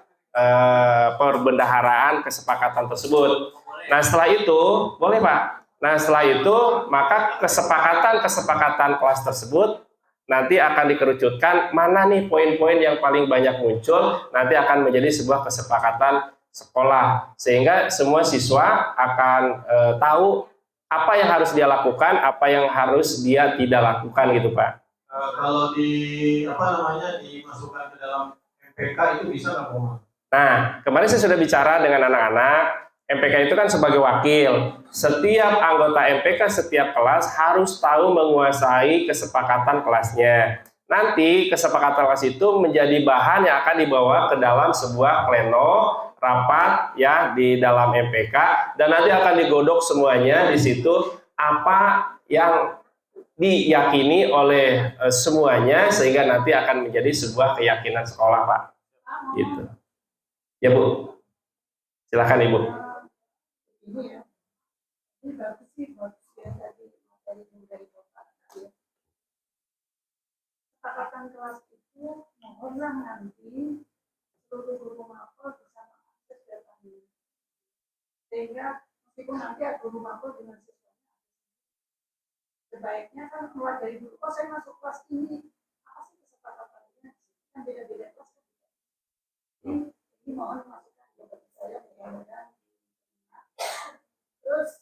perbendaharaan kesepakatan tersebut. Nah setelah itu, boleh Pak, nah setelah itu maka kesepakatan kelas tersebut nanti akan dikerucutkan mana nih poin-poin yang paling banyak muncul, nanti akan menjadi sebuah kesepakatan sekolah, sehingga semua siswa akan tahu apa yang harus dia lakukan, apa yang harus dia tidak lakukan gitu Pak. Kalau dimasukkan ke dalam MPK itu bisa nggak Pak? Nah, kemarin saya sudah bicara dengan anak-anak, MPK itu kan sebagai wakil. Setiap anggota MPK setiap kelas harus tahu menguasai kesepakatan kelasnya. Nanti kesepakatan kelas itu menjadi bahan yang akan dibawa ke dalam sebuah pleno rapat ya di dalam MPK, dan nanti akan digodok semuanya di situ apa yang diyakini oleh semuanya, sehingga nanti akan menjadi sebuah keyakinan sekolah, Pak. Gitu. Ya, Bu. Silakan, Ibu. Ibu ya, ini bagus sih buat yang tadi dari Bapak. Kesepakatan kelas itu mohonlah nanti seluruh guru mapel bisa mengakses data ini, sehingga meskipun nanti ada guru mapel dengan siswanya, sebaiknya kan mulai dari dulu. Oh, saya masuk kelas ini, apa sih kesepakatannya? Kan beda-beda kelas. Ini mohon masukan buat saya, mudah-mudahan. Terus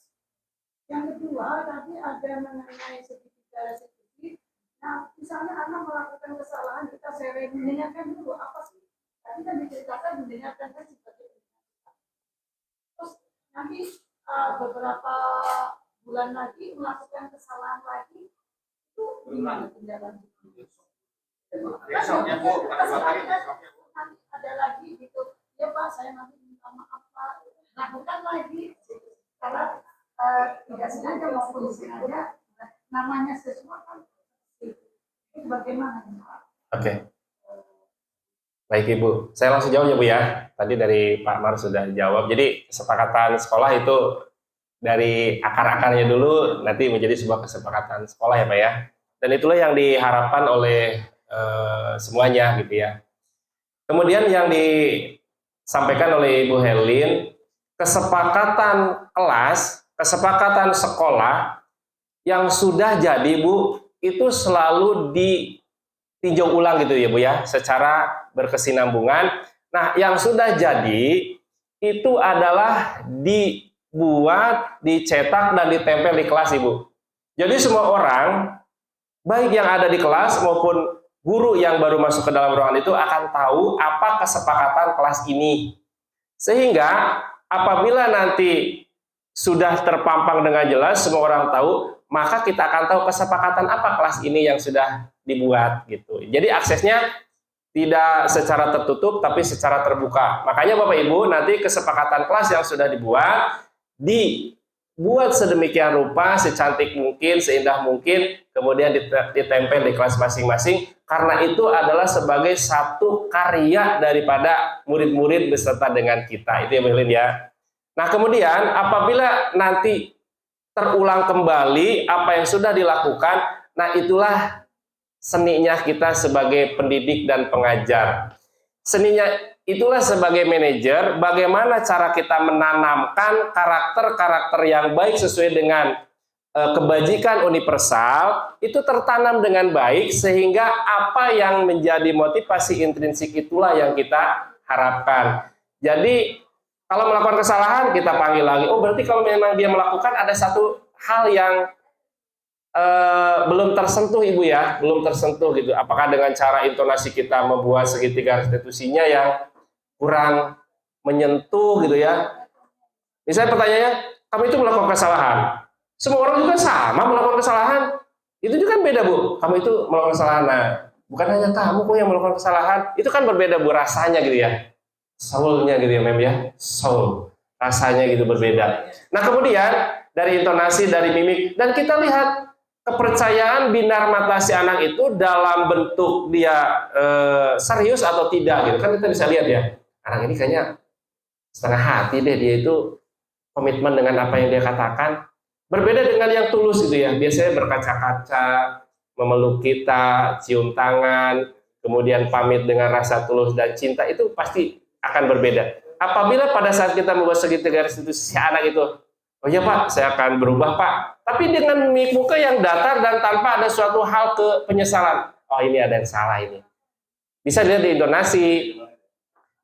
yang kedua tadi ada mengenai segitiga restitusi. Nah, misalnya anak melakukan kesalahan, kita sering mendengarkan dulu apa sih? Tadi kan diceritakan mendengarkan kan sebagai. Terus nanti beberapa bulan lagi melakukan kesalahan lagi, itu gimana tindakan? Besoknya Bu, nanti ada lagi gitu. Ya Pak, saya nanti minta maaf Pak. Lakukan lagi. Karena tidak sengaja maupun sengaja, namanya sesuatu kan itu bagaimana Pak? Oke. Baik Ibu, saya langsung jawab ya Bu ya. Tadi dari Pak Mar sudah jawab. Jadi kesepakatan sekolah itu dari akar-akarnya dulu nanti menjadi sebuah kesepakatan sekolah ya Pak ya. Dan itulah yang diharapkan oleh semuanya gitu ya. Kemudian yang disampaikan oleh Ibu Herlin, kesepakatan kelas, kesepakatan sekolah yang sudah jadi Bu, itu selalu ditinjau ulang gitu ya Bu ya, secara berkesinambungan. Nah, yang sudah jadi itu adalah dibuat, dicetak, dan ditempel di kelas Ibu. Jadi semua orang, baik yang ada di kelas maupun guru yang baru masuk ke dalam ruangan itu akan tahu apa kesepakatan kelas ini. Sehingga apabila nanti sudah terpampang dengan jelas, semua orang tahu, maka kita akan tahu kesepakatan apa kelas ini yang sudah dibuat gitu. Jadi aksesnya tidak secara tertutup tapi secara terbuka. Makanya Bapak Ibu, nanti kesepakatan kelas yang sudah dibuat sedemikian rupa, secantik mungkin, seindah mungkin, kemudian ditempel di kelas masing-masing, karena itu adalah sebagai satu karya daripada murid-murid beserta dengan kita. Itu ya Bu Helin ya. Nah kemudian apabila nanti terulang kembali apa yang sudah dilakukan, nah itulah seninya kita sebagai pendidik dan pengajar. Seninya itulah sebagai manajer, bagaimana cara kita menanamkan karakter-karakter yang baik sesuai dengan kebajikan universal, itu tertanam dengan baik, sehingga apa yang menjadi motivasi intrinsik itulah yang kita harapkan. Jadi kalau melakukan kesalahan kita panggil lagi. Oh berarti kalau memang dia melakukan ada satu hal yang belum tersentuh Ibu ya, belum tersentuh gitu. Apakah dengan cara intonasi kita membuat segitiga restitusinya yang kurang menyentuh gitu ya. Misalnya pertanyaannya, kamu itu melakukan kesalahan. Semua orang juga sama melakukan kesalahan. Itu juga kan beda Bu. Kamu itu melakukan kesalahan. Nah, bukan hanya kamu kok yang melakukan kesalahan. Itu kan berbeda Bu rasanya gitu ya. Soul-nya gitu ya Mem ya. Soul. Rasanya gitu berbeda. Nah kemudian dari intonasi, dari mimik. Dan kita lihat kepercayaan binar mata si anak itu dalam bentuk dia serius atau tidak gitu. Kan kita bisa lihat ya. Anak ini kayaknya setengah hati deh, dia itu komitmen dengan apa yang dia katakan. Berbeda dengan yang tulus itu ya, biasanya berkaca-kaca, memeluk kita, cium tangan, kemudian pamit dengan rasa tulus dan cinta, itu pasti akan berbeda. Apabila pada saat kita membuat segitiga restitusi si anak itu, oh ya Pak, saya akan berubah Pak, tapi dengan muka yang datar dan tanpa ada suatu hal penyesalan. Oh ini ada yang salah ini. Bisa dilihat di intonasi,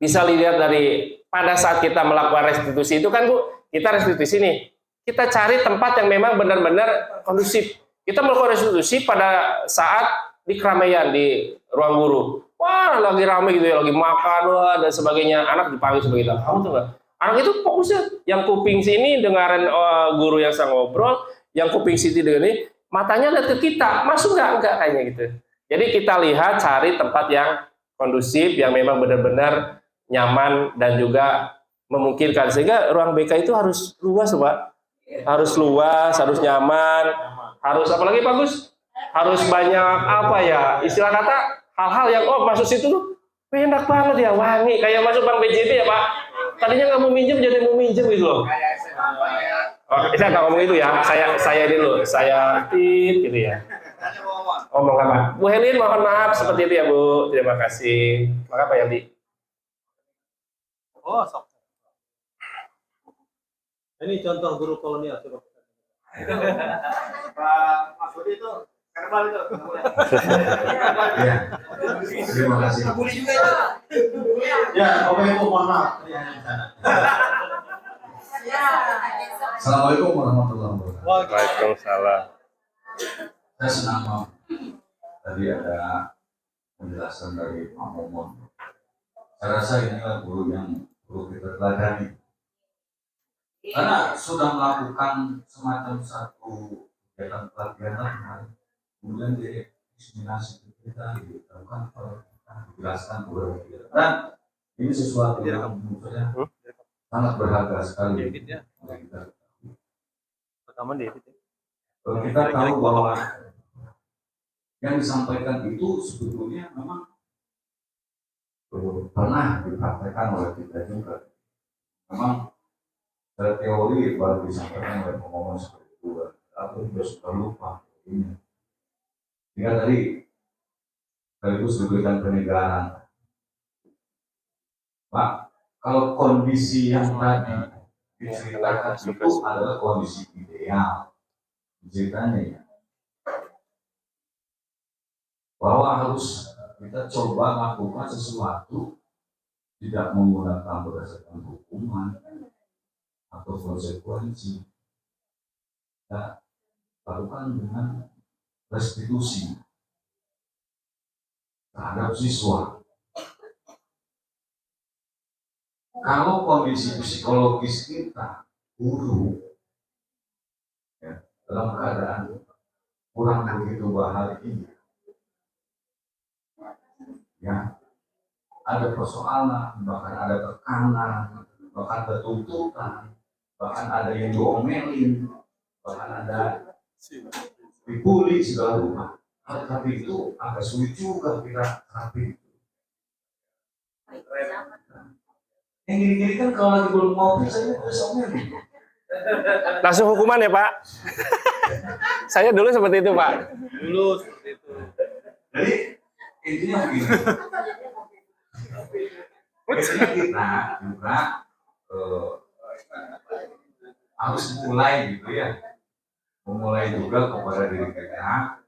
bisa dilihat dari pada saat kita melakukan restitusi itu kan Bu, kita restitusi nih. Kita cari tempat yang memang benar-benar kondusif. Kita melakukan restitusi pada saat di keramaian, di ruang guru. Wah, lagi ramai gitu ya, lagi makan, wah, dan sebagainya. Anak dipanggil sebagai tamu. Kamu tuh nggak? Anak itu fokusnya, yang kuping sini dengarin guru yang sedang ngobrol, yang kuping sini dengan ini, matanya lihat ke kita. Masuk nggak? Enggak kayaknya gitu. Jadi kita lihat, cari tempat yang kondusif, yang memang benar-benar nyaman dan juga memungkinkan, sehingga ruang BK itu harus luas, Pak. Harus luas, harus nyaman, harus apalagi bagus, harus banyak apa ya, istilah kata hal-hal yang masuk situ tuh enak banget ya, wangi, kayak masuk Bank BJB ya Pak. Tadinya nggak mau minjem jadi mau minjem gitu loh. Saya nggak ngomong itu ya, saya dulu, saya gitu ya. Ngomong apa? Bu Helin mohon maaf seperti itu ya Bu, terima kasih. Maka Pak Yandi. Oh, sok. Ini contoh guru kolonial coba. Pak Mahfud itu verbal itu. Ya, terima kasih. Ya, Bapak Ibu mohon maaf. Assalamualaikum warahmatullahi wabarakatuh. Waalaikumsalam. Saya senang Pak. Tadi ada penjelasan dari Pak Momon. Saya rasa inilah guru yang perlu kita teladani. Karena sudah melakukan semacam satu kegiatan pelatihan, kemudian didiskriminasi kita, dilakukan kita dijelaskan kepada kita. Dan ini sesuatu yang menurut saya sangat berharga sekali untuk kita. Pertama deh. Kita tahu bahwa yang disampaikan itu sebetulnya memang pernah dipraktekkan oleh kita juga. Memang teori baru disampaikan oleh pengomong seperti itu, atau juga sudah lupa ini. Jika tadi sekaligus diberikan penegasan, Pak, kalau kondisi yang tadi diceritakan itu adalah kondisi ideal, ceritanya ya, bahwa harus kita coba lakukan sesuatu tidak menggunakan berdasarkan hukuman atau konsekuensi, kita lakukan dengan restitusi terhadap siswa. Kalau kondisi psikologis kita, guru, ya, dalam keadaan kurang begitu bahagia, ya, ada persoalan, bahkan ada tekanan, bahkan ada tuntutan, bahkan ada yang diomelin, bahkan ada dibully segala rupa. Tapi itu agak sulit juga kita terapi. Yang gini-gini kan kalau lagi belum ngopi, saya bisa omelin. Langsung hukuman ya Pak. Saya dulu seperti itu Pak. Dulu seperti itu. Jadi intinya begini. Intinya kita juga harus mulai gitu ya, memulai juga kepada diri kita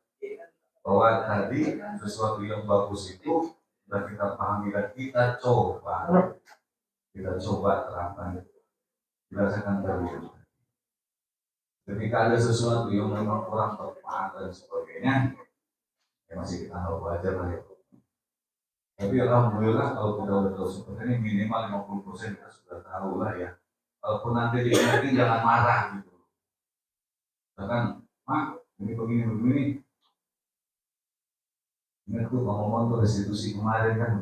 bahwa tadi sesuatu yang bagus itu sudah kita pahami dan kita coba terapkan, dirasakan terus. Ketika ada sesuatu yang memang kurang tepat dan sebagainya, ya masih kita harus belajar lah ya. Tapi alhamdulillah kalau kita udah tahu seperti ini, minimal 50% kita sudah tahu lah ya. Walaupun nanti diingetin jangan marah gitu. Misalkan, Mak, ini begini. Ingat tuh ngomong tuh restitusi kemarin kan.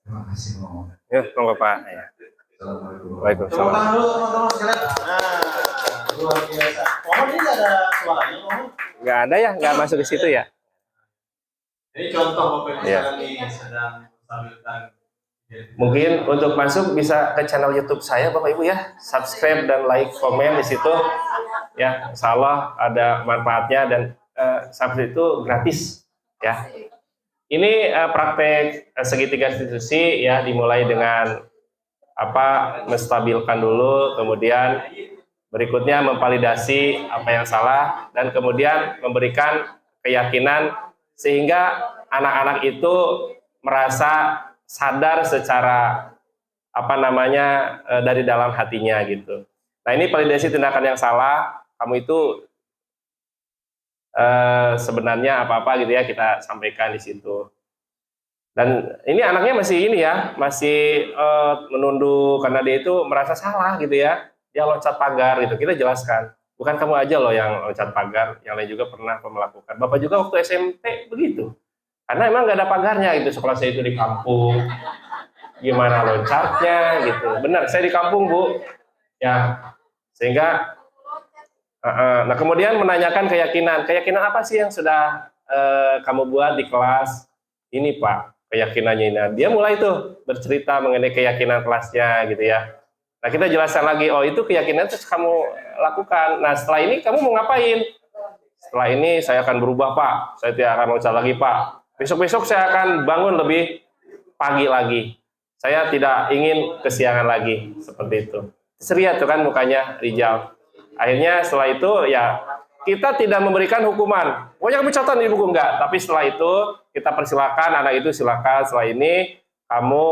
Terima kasih ngomong. Ya, monggo Pak. Ya. Assalamualaikum. Waalaikumsalam. Coba dulu teman-teman sekalian. Nah, luar biasa. Mohon ini ada suaranya, mohon. Nggak ada ya, nggak masuk ke situ ya. Ini contoh Bapak Ibu Iya. sekalian nih sedang menstabilkan. Mungkin untuk masuk bisa ke channel YouTube saya Bapak Ibu ya, subscribe dan like, komen di situ. Ya, insya Allah ada manfaatnya dan subscribe itu gratis ya. Ini praktek segitiga restitusi ya, dimulai dengan menstabilkan dulu, kemudian berikutnya memvalidasi apa yang salah, dan kemudian memberikan keyakinan sehingga anak-anak itu merasa sadar secara dari dalam hatinya gitu. Nah, ini validasi tindakan yang salah, kamu itu sebenarnya apa-apa gitu ya, kita sampaikan di situ. Dan ini anaknya masih menunduk karena dia itu merasa salah gitu ya. Dia loncat pagar gitu. Kita jelaskan, bukan kamu aja loh yang loncat pagar, yang lain juga pernah melakukan. Bapak juga waktu SMP begitu. Karena emang nggak ada pagarnya gitu, sekolah saya itu di kampung. gimana loncatnya gitu. Benar, saya di kampung Bu. Ya, sehingga nah kemudian menanyakan keyakinan apa sih yang sudah kamu buat di kelas ini Pak, keyakinannya ini. Dia mulai tuh bercerita mengenai keyakinan kelasnya gitu ya. Nah kita jelaskan lagi, oh itu keyakinan terus kamu lakukan. Nah setelah ini kamu mau ngapain? Setelah ini saya akan berubah Pak, saya tidak akan loncat lagi Pak. Besok-besok saya akan bangun lebih pagi lagi. Saya tidak ingin kesiangan lagi, seperti itu. Ceria tuh kan mukanya Rijal. Akhirnya setelah itu ya kita tidak memberikan hukuman. Pokoknya kamu catat di buku enggak. Tapi setelah itu kita persilakan anak itu silakan setelah ini kamu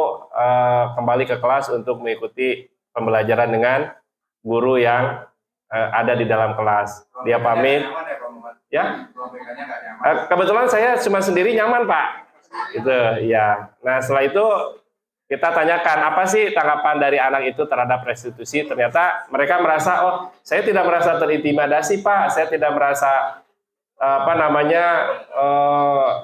kembali ke kelas untuk mengikuti pembelajaran dengan guru yang ada di dalam kelas. Dia pamit. Ya. Kebetulan saya cuma sendiri nyaman Pak. Itu ya. Nah setelah itu kita tanyakan apa sih tanggapan dari anak itu terhadap restitusi. Ternyata mereka merasa, oh saya tidak merasa terintimidasi Pak, saya tidak merasa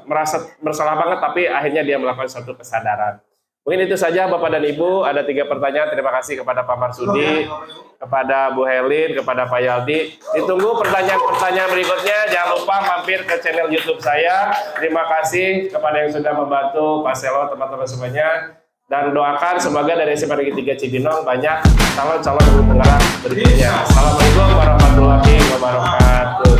merasa bersalah banget, tapi akhirnya dia melakukan suatu kesadaran. Mungkin itu saja Bapak dan Ibu. Ada 3 pertanyaan. Terima kasih kepada Pak Marsudi, kepada Bu Helin, kepada Pak Yaldi. Ditunggu pertanyaan-pertanyaan berikutnya. Jangan lupa mampir ke channel YouTube saya. Terima kasih kepada yang sudah membantu, Pak Selo, teman-teman semuanya. Dan doakan semoga dari SMA Negeri 3 Cibinong banyak calon-calon guru penggerak berikutnya. Assalamualaikum warahmatullahi wabarakatuh.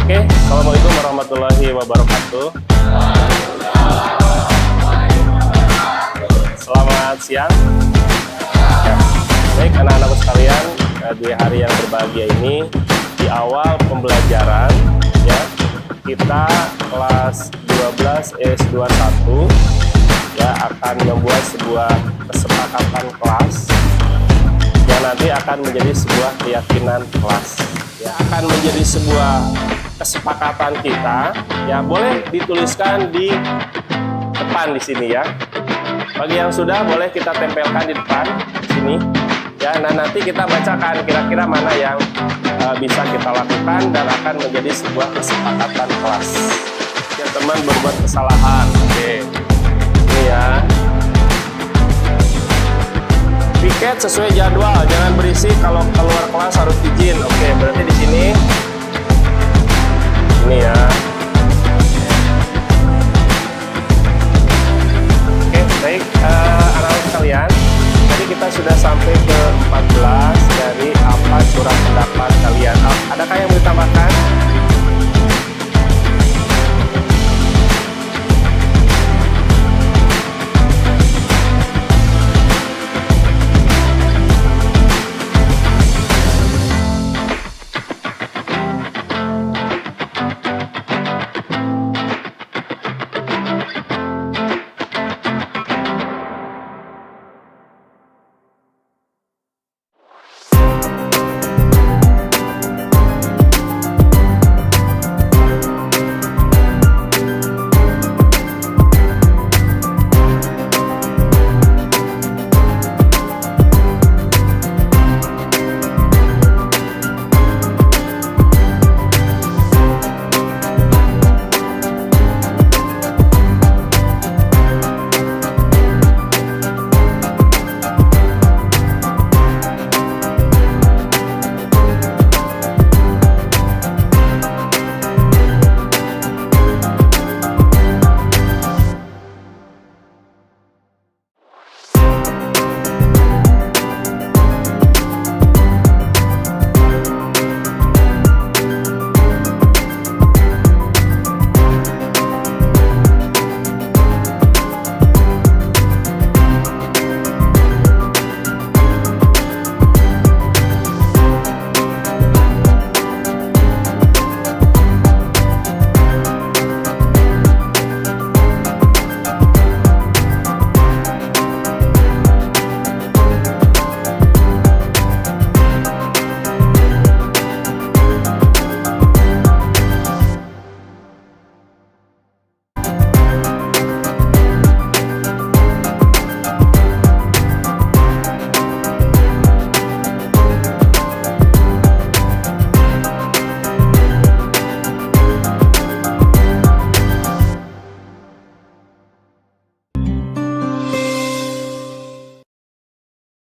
Oke, assalamualaikum warahmatullahi wabarakatuh. Selamat siang. Ya. Baik anak-anakku sekalian, di hari yang berbahagia ini, di awal pembelajaran, ya kita kelas 12 S21 ya akan membuat sebuah kesepakatan kelas yang nanti akan menjadi sebuah keyakinan kelas. Ya, akan menjadi sebuah kesepakatan kita. Ya, boleh dituliskan di depan di sini ya. Bagi yang sudah boleh kita tempelkan di depan sini. Ya, nah nanti kita bacakan kira-kira mana yang bisa kita lakukan dan akan menjadi sebuah kesepakatan kelas. Ya, teman berbuat kesalahan. Oke. Ini ya. Piket sesuai jadwal, jangan berisik kalau keluar kelas harus izin. Oke, berarti di sini. Ini ya. Oke, baik anak-anak sekalian. Tadi kita sudah sampai ke 14 dari apa surat pendapat kalian. Adakah yang mau ditambahkan?